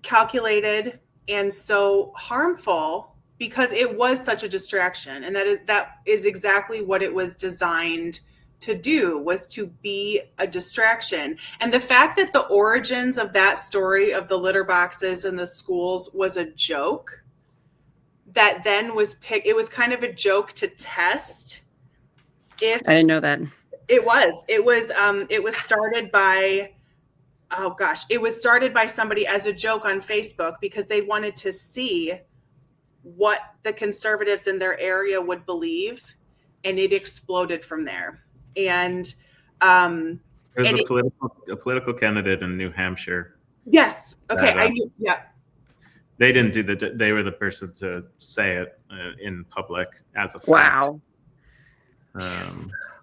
calculated and so harmful because it was such a distraction. And that is exactly what it was designed to do, was to be a distraction. And the fact that the origins of that story of the litter boxes in the schools was a joke that then was picked, it was kind of a joke to test. I didn't know that. It was started by, it was started by somebody as a joke on Facebook because they wanted to see what the conservatives in their area would believe, and it exploded from there. And there's a political candidate in New Hampshire. Yes. Okay. I knew. Yeah. They didn't do they were the person to say it in public as a fact. Wow.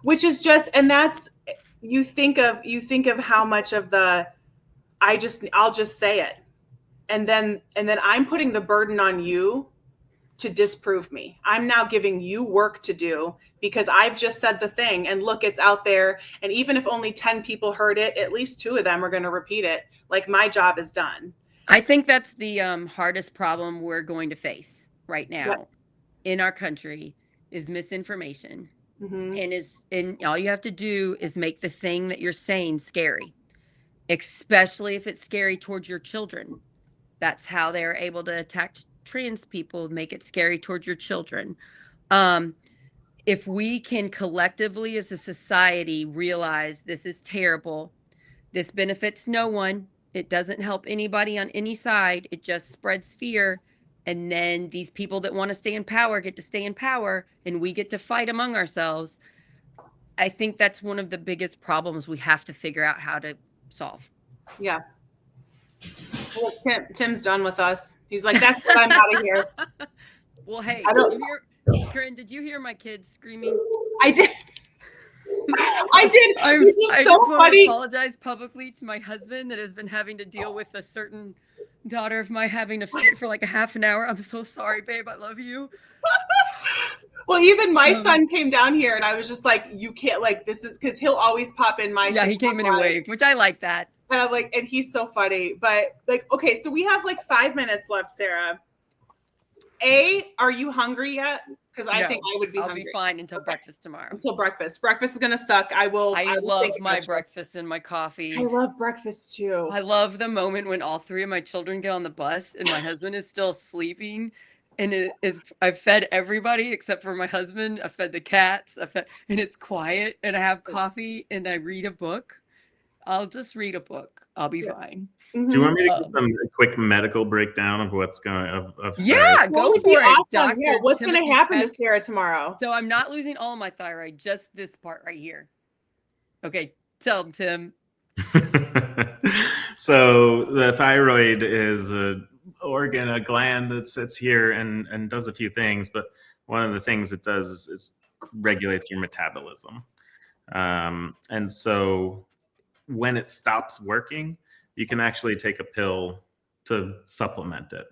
Which is just, and that's, you think of how much of the, I'll just say it. And then I'm putting the burden on you to disprove me. I'm now giving you work to do because I've just said the thing, and look, it's out there. And even if only 10 people heard it, at least 2 of them are going to repeat it. Like, my job is done. I think that's the hardest problem we're going to face right now in our country is misinformation. Mm-hmm. And all you have to do is make the thing that you're saying scary, especially if it's scary towards your children. That's how they're able to attack trans people, make it scary towards your children. If we can collectively as a society realize this is terrible, this benefits no one, it doesn't help anybody on any side, it just spreads fear, and then these people that want to stay in power get to stay in power, and we get to fight among ourselves. I think that's one of the biggest problems we have to figure out how to solve. Yeah. Well, Tim's done with us. He's like, that's what, I'm out of here. Well, hey, Corinne, did you hear my kids screaming? I did. I just want to apologize publicly to my husband that has been having to deal with a certain daughter of mine having to fit for like a half an hour. I'm so sorry, babe. I love you. Well, even my son came down here and I was just like, you can't, like, this is because he'll always pop in my. Yeah, he came in and waved, which I like that. And I'm like, and he's so funny. But like, okay, so we have like 5 minutes left, Sarah. Are you hungry yet? Because I think I would be hungry. I'll be fine until breakfast tomorrow. Until breakfast. Breakfast is going to suck. I love my breakfast and my coffee. I love breakfast too. I love the moment when all 3 of my children get on the bus and my husband is still sleeping. And I've fed everybody except for my husband. I fed the cats. And it's quiet. And I have coffee and I read a book. I'll just read a book. I'll be fine. Mm-hmm. Do you want me to give them a quick medical breakdown of what's going on? Yeah, go for it, awesome. Doctor. Yeah, what's going to happen to Sarah tomorrow? So I'm not losing all my thyroid, just this part right here. Okay, tell them, Tim. So the thyroid is a gland that sits here and does a few things, but one of the things it does is regulate your metabolism. And so when it stops working, you can actually take a pill to supplement it.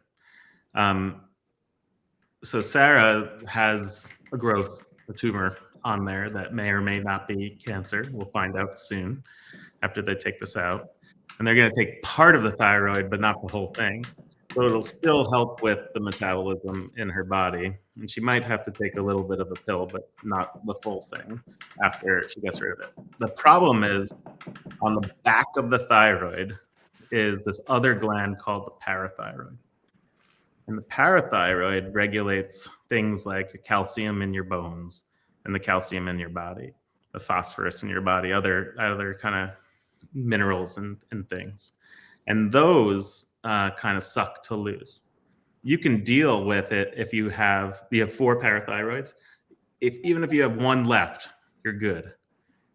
So Sarah has a tumor on there that may or may not be cancer. We'll find out soon after they take this out. And they're going to take part of the thyroid, but not the whole thing. So it'll still help with the metabolism in her body. And she might have to take a little bit of a pill, but not the full thing after she gets rid of it. The problem is on the back of the thyroid is this other gland called the parathyroid. And the parathyroid regulates things like the calcium in your bones and the calcium in your body, the phosphorus in your body, other kind of minerals and things. And those kind of suck to lose. You can deal with it if you have 4 parathyroids. Even if you have 1 left, you're good.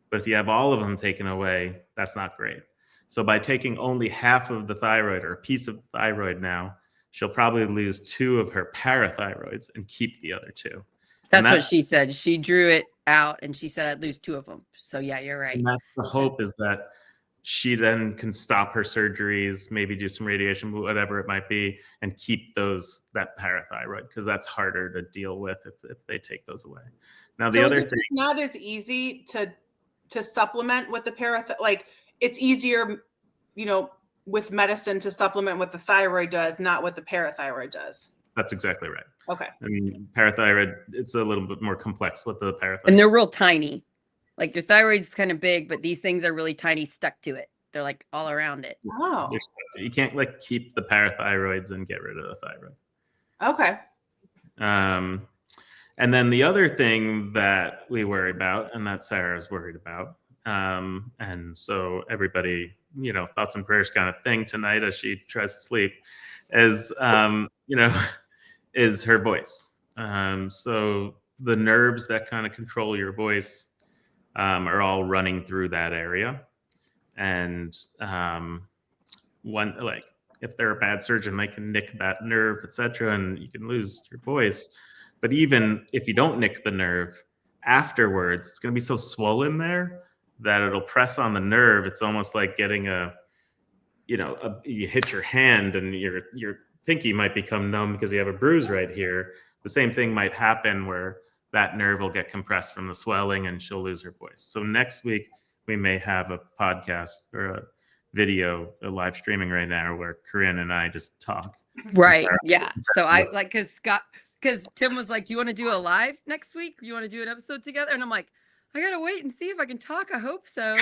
But if you have all of them taken away, that's not great. So by taking only half of the thyroid or a piece of the thyroid now, she'll probably lose 2 of her parathyroids and keep the other 2. That's what she said. She drew it out and she said I'd lose 2 of them. So yeah, you're right. And that's the hope, is that she then can stop her surgeries, maybe do some radiation, whatever it might be, and keep that parathyroid, because that's harder to deal with if they take those away. Now, the other thing, it's not as easy to supplement with the parathyroid. Like, it's easier, with medicine to supplement what the thyroid does, not what the parathyroid does. That's exactly right. Okay. I mean, parathyroid, it's a little bit more complex with the parathyroid. And they're real tiny. Like, your thyroid's kind of big, but these things are really tiny, stuck to it. They're like all around it. Oh. You can't like keep the parathyroids and get rid of the thyroid. Okay. And then the other thing that we worry about, and that Sarah's worried about, and so everybody, thoughts and prayers kind of thing tonight as she tries to sleep, is, is her voice. So the nerves that kind of control your voice are all running through that area. And if they're a bad surgeon, they can nick that nerve, etc., and you can lose your voice. But even if you don't nick the nerve, afterwards, it's going to be so swollen there that it'll press on the nerve. It's almost like getting you hit your hand and your pinky might become numb because you have a bruise right here. The same thing might happen where that nerve will get compressed from the swelling and she'll lose her voice. So next week, we may have a podcast or a video, a live streaming right now, where Corinne and I just talk. Right. Yeah. So I like, because Tim was like, do you want to do a live next week? You want to do an episode together? And I'm like, I got to wait and see if I can talk. I hope so.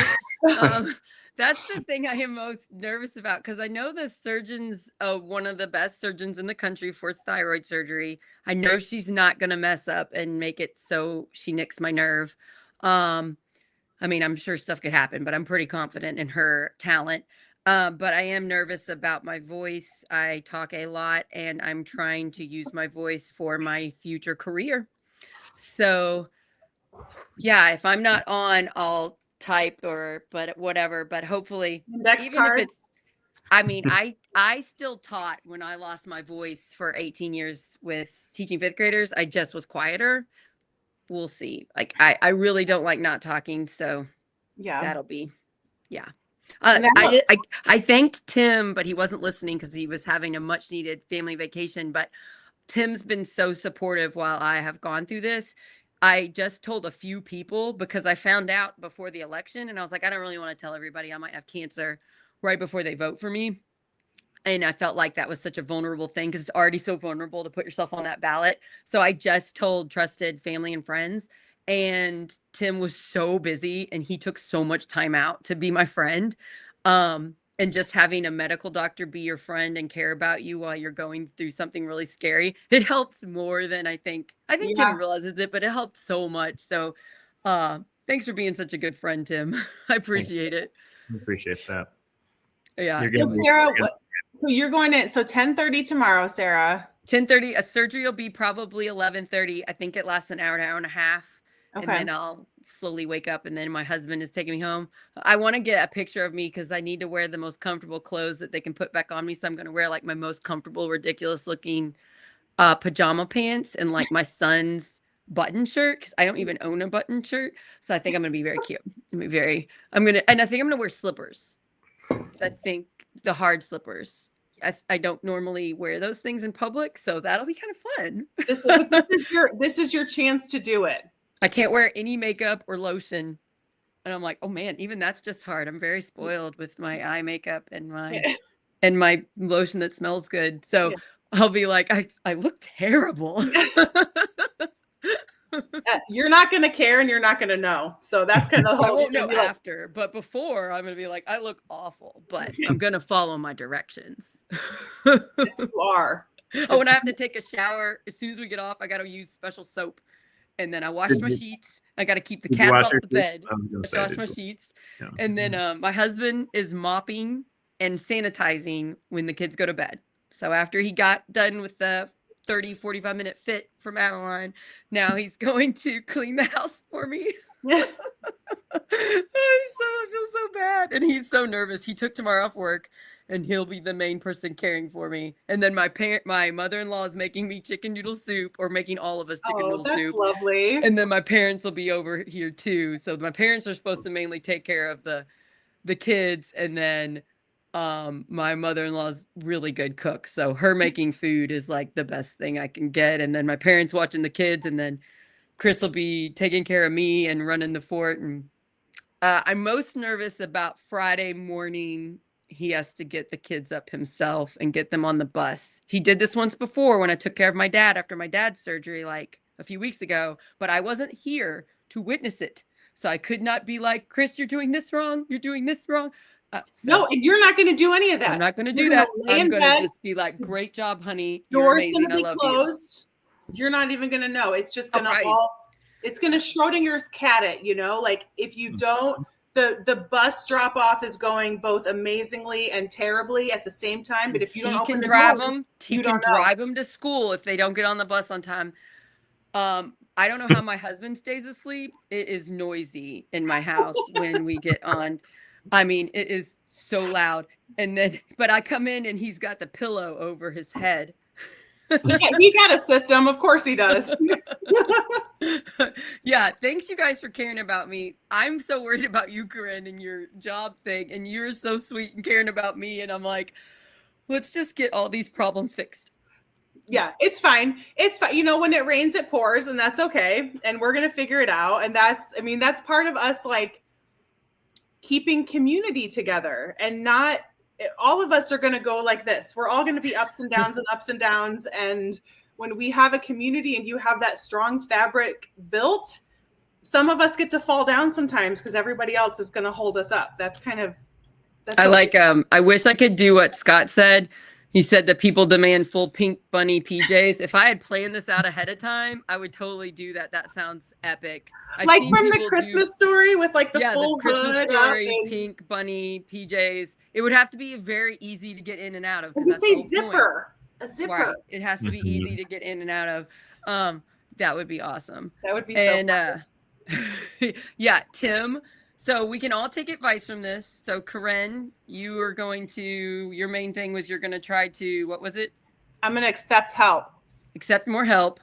That's the thing I am most nervous about, because I know the surgeon's one of the best surgeons in the country for thyroid surgery. I know she's not going to mess up and make it so she nicks my nerve. I mean, I'm sure stuff could happen, but I'm pretty confident in her talent. But I am nervous about my voice. I talk a lot, and I'm trying to use my voice for my future career. So yeah, if I'm not on, I'll type but whatever. But hopefully, index even cards. if it's, I mean, I still taught when I lost my voice for 18 years with teaching 5th graders. I just was quieter. We'll see. Like, I really don't like not talking. So yeah, that'll be, yeah. I thanked Tim, but he wasn't listening because he was having a much needed family vacation. But Tim's been so supportive while I have gone through this. I just told a few people because I found out before the election, and I was like, I don't really want to tell everybody I might have cancer right before they vote for me. And I felt like that was such a vulnerable thing, because it's already so vulnerable to put yourself on that ballot. So I just told trusted family and friends. And Tim was so busy, and he took so much time out to be my friend. And just having a medical doctor be your friend and care about you while you're going through something really scary, it helps more than I think. I think Tim realizes it, but it helped so much. So thanks for being such a good friend, Tim. I appreciate it. I appreciate that. Yeah. Sarah, so you're going to, 10:30 tomorrow, Sarah. 10:30. A surgery will be probably 11:30. I think it lasts an hour and a half. Okay. And then I'll slowly wake up, and then my husband is taking me home. I want to get a picture of me because I need to wear the most comfortable clothes that they can put back on me. So I'm going to wear like my most comfortable, ridiculous looking pajama pants and like my son's button shirt, because I don't even own a button shirt. So I think I'm going to be very cute. And I think I'm going to wear slippers. I think the hard slippers. I don't normally wear those things in public, so that'll be kind of fun. This is your chance to do it. I can't wear any makeup or lotion. And I'm like, oh man, even that's just hard. I'm very spoiled with my eye makeup and my lotion that smells good. So I'll be like, I look terrible. You're not going to care, and you're not going to know. So that's kind of I won't know after, but before I'm going to be like, I look awful, but I'm going to follow my directions. Yes, you are. Oh, and I have to take a shower. As soon as we get off, I got to use special soap. And then I wash my sheets. I got to keep the cats off the bed. I wash my sheets. Yeah. And then my husband is mopping and sanitizing when the kids go to bed. So after he got done with the 45-minute fit from Adeline, now he's going to clean the house for me. Yeah. I feel so bad. And he's so nervous. He took tomorrow off work and he'll be the main person caring for me. And then my mother-in-law is making me chicken noodle soup, or making all of us chicken noodle That's soup. lovely. And then my parents will be over here too. So my parents are supposed to mainly take care of the kids, and then my mother-in-law's really good cook. So her making food is like the best thing I can get. And then my parents watching the kids, and then Chris will be taking care of me and running the fort. And I'm most nervous about Friday morning. He has to get the kids up himself and get them on the bus. He did this once before when I took care of my dad after my dad's surgery, like a few weeks ago, but I wasn't here to witness it. So I could not be like, Chris, you're doing this wrong. You're doing this wrong. No, and you're not going to do any of that. I'm not going to do that. I'm going to just be like, great job, honey. Door's going to be closed. You're not even going to know. It's just going to it's going to Schrodinger's cat it, you know, like if you don't, the bus drop off is going both amazingly and terribly at the same time. But if you don't open the door, he can drive them to school if they don't get on the bus on time. I don't know how my husband stays asleep. It is noisy in my house when we get on. I mean, it is so loud. And then, but I come in and he's got the pillow over his head. Yeah, he got a system. Of course he does. Yeah. Thanks you guys for caring about me. I'm so worried about you, Corinne, and your job thing. And you're so sweet and caring about me. And I'm like, let's just get all these problems fixed. Yeah, it's fine. It's fine. You know, when it rains, it pours, and that's okay. And we're going to figure it out. And that's part of us, like, keeping community together, and not all of us are going to go like this. We're all going to be ups and downs and ups and downs. And when we have a community and you have that strong fabric built, some of us get to fall down sometimes because everybody else is going to hold us up. That's I wish I could do what Scott said. He said that people demand full pink bunny PJs. If I had planned this out ahead of time, I would totally do that. That sounds epic. Like from the Christmas story with like the full Christmas story, pink bunny PJs. It would have to be very easy to get in and out of. You say zipper. A zipper. Right. It has to be easy to get in and out of. That would be awesome. That would be so fun. Yeah, Tim. So we can all take advice from this. So Corinne, your main thing was you're going to try to, what was it? I'm going to accept help. Accept more help.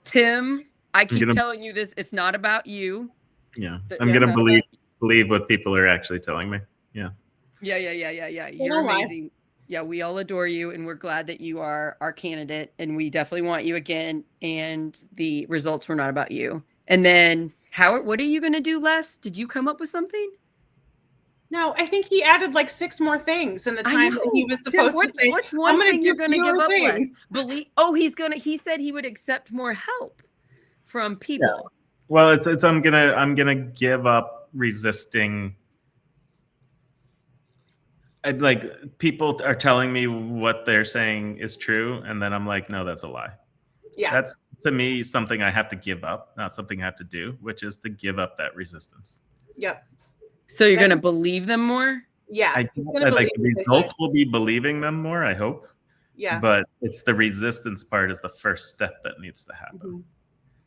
Tim, I keep telling you this. It's not about you. Yeah. I'm going to believe what people are actually telling me. Yeah. Yeah. You're amazing. Yeah. We all adore you, and we're glad that you are our candidate, and we definitely want you again. And the results were not about you. And then Howard, what are you going to do, Les? Did you come up with something? No, I think he added like 6 more things in the time that he was supposed to say. What's one thing you're going to give up, Les? He said he would accept more help from people. Yeah. Well, I'm gonna give up resisting. Like, people are telling me what they're saying is true, and then I'm like, no, that's a lie. Yeah. That's, to me, something I have to give up, not something I have to do, which is to give up that resistance. Yep. So you're going to believe them more? Yeah. I like the results will be believing them more, I hope. Yeah. But it's the resistance part is the first step that needs to happen.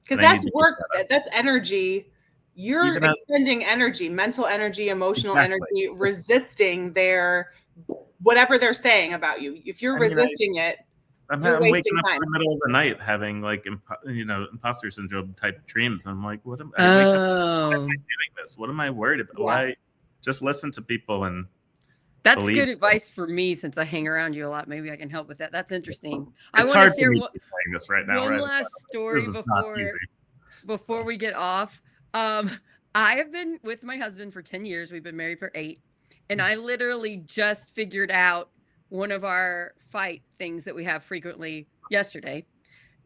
Because that's work. That's energy. You're expending energy, mental energy, emotional energy, resisting whatever they're saying about you. If you're resisting it, I'm waking up in the middle of the night having like imposter syndrome type dreams. I'm like, what am I doing this? What am I worried about? Why? Just listen to people and that's good advice for me, since I hang around you a lot. Maybe I can help with that. That's interesting. It's hard to share this right now. One last story before we get off. I have been with my husband for 10 years. We've been married for 8. And I literally just figured out one of our fight things that we have frequently yesterday.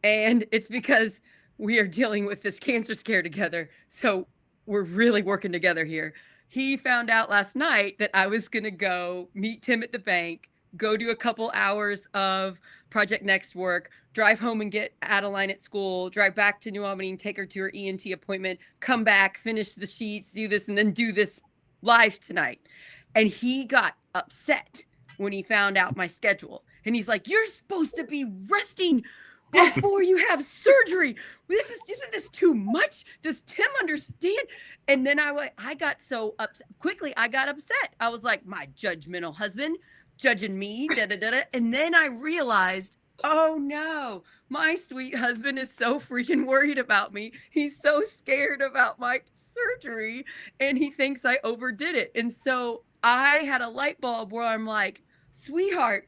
And it's because we are dealing with this cancer scare together. So we're really working together here. He found out last night that I was going to go meet Tim at the bank, go do a couple hours of Project Next work, drive home and get Adeline at school, drive back to New Albany and take her to her ENT appointment, come back, finish the sheets, do this, and then do this live tonight. And he got upset when he found out my schedule. And he's like, you're supposed to be resting before you have surgery. Isn't this too much? Does Tim understand? And then I got so upset. Quickly, I got upset. I was like, my judgmental husband judging me, da da da da. And then I realized, oh no, my sweet husband is so freaking worried about me. He's so scared about my surgery, and he thinks I overdid it. And so I had a light bulb where I'm like, sweetheart,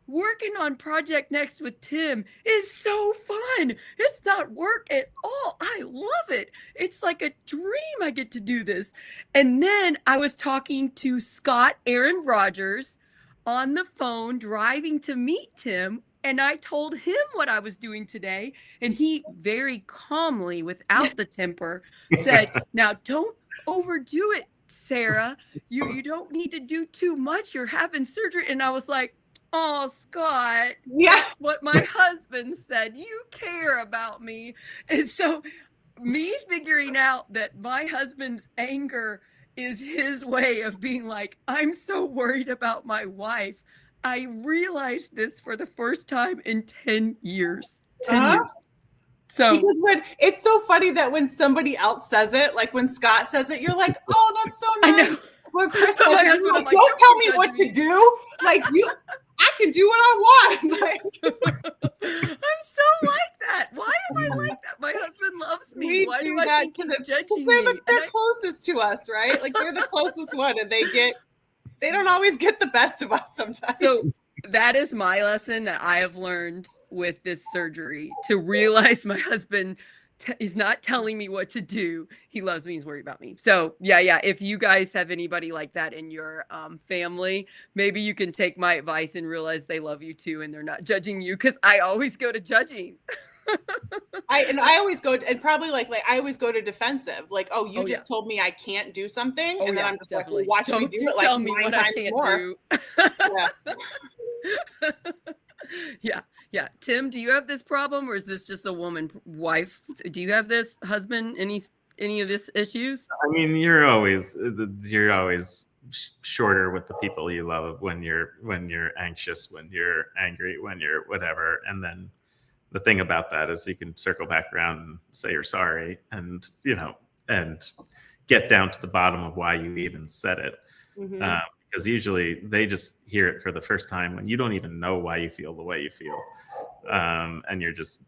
working on Project Next with Tim is so fun. It's not work at all. I love it. It's like a dream I get to do this. And then I was talking to Scott Aaron Rogers on the phone driving to meet Tim. And I told him what I was doing today. And he very calmly, without the temper, said, now don't overdo it, Sarah. You don't need to do too much. You're having surgery. And I was like, oh, Scott, that's what my husband said. You care about me. And so me figuring out that my husband's anger is his way of being like, I'm so worried about my wife. I realized this for the first time in 10 years. 10 years. So because it's so funny that when somebody else says it, like when Scott says it, you're like, oh, that's so nice. I know. When Chris says it, you're like, don't tell me what to do. Like I can do what I want. Like, I'm so like that. Why am I like that? My husband loves me. Why do I think he's judging me? They're closest to us, right? Like they're the closest one, and they don't always get the best of us sometimes. So that is my lesson that I have learned with this surgery, to realize my husband is not telling me what to do. He loves me. He's worried about me. So yeah. If you guys have anybody like that in your family, maybe you can take my advice and realize they love you too, and they're not judging you. Because I always go to judging. I always go and probably like I always go to defensive. Like, oh, you just told me I can't do something, and then I'm just definitely. like, well, watch me do it. Like tell me what I can't do. Yeah. Tim, do you have this problem, or is this just a woman wife? Do you have this husband? Any of this issues? I mean, you're always shorter with the people you love when you're anxious, when you're angry, when you're whatever. And then the thing about that is you can circle back around and say you're sorry, and and get down to the bottom of why you even said it. Mm-hmm. Because usually they just hear it for the first time when you don't even know why you feel the way you feel, and you're just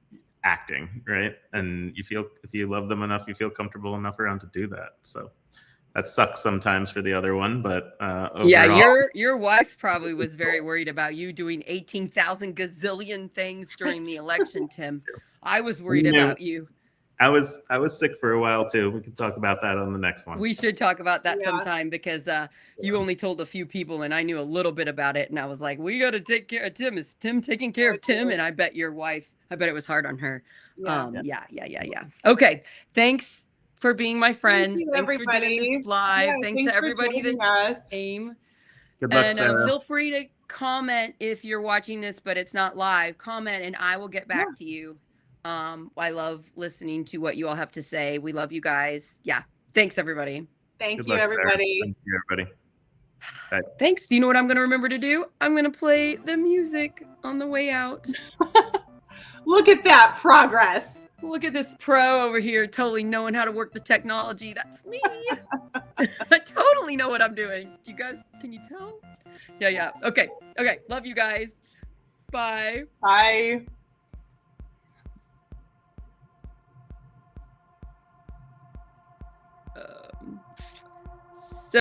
acting, right? And if you love them enough, you feel comfortable enough around to do that. So that sucks sometimes for the other one, but overall, yeah, your wife probably was very worried about you doing 18,000 gazillion things during the election, Tim. I was worried about you. I was sick for a while too. We can talk about that on the next one. We should talk about that sometime, because you only told a few people and I knew a little bit about it, and I was like, we got to take care of Tim. Is Tim taking care of Tim? And I bet your wife, it was hard on her. Yeah. Okay. Thanks for being my friend. Thanks for doing this live. Thanks to everybody that came. Good luck, and Sarah. Feel free to comment if you're watching this, but it's not live. Comment and I will get back to you. I love listening to what you all have to say. We love you guys. Yeah. Thanks, everybody. Thank you, everybody. Thank you, everybody. Bye. Thanks. Do you know what I'm going to remember to do? I'm going to play the music on the way out. Look at that progress. Look at this pro over here totally knowing how to work the technology. That's me. I totally know what I'm doing. You guys, can you tell? Yeah. Okay. Love you guys. Bye. Bye.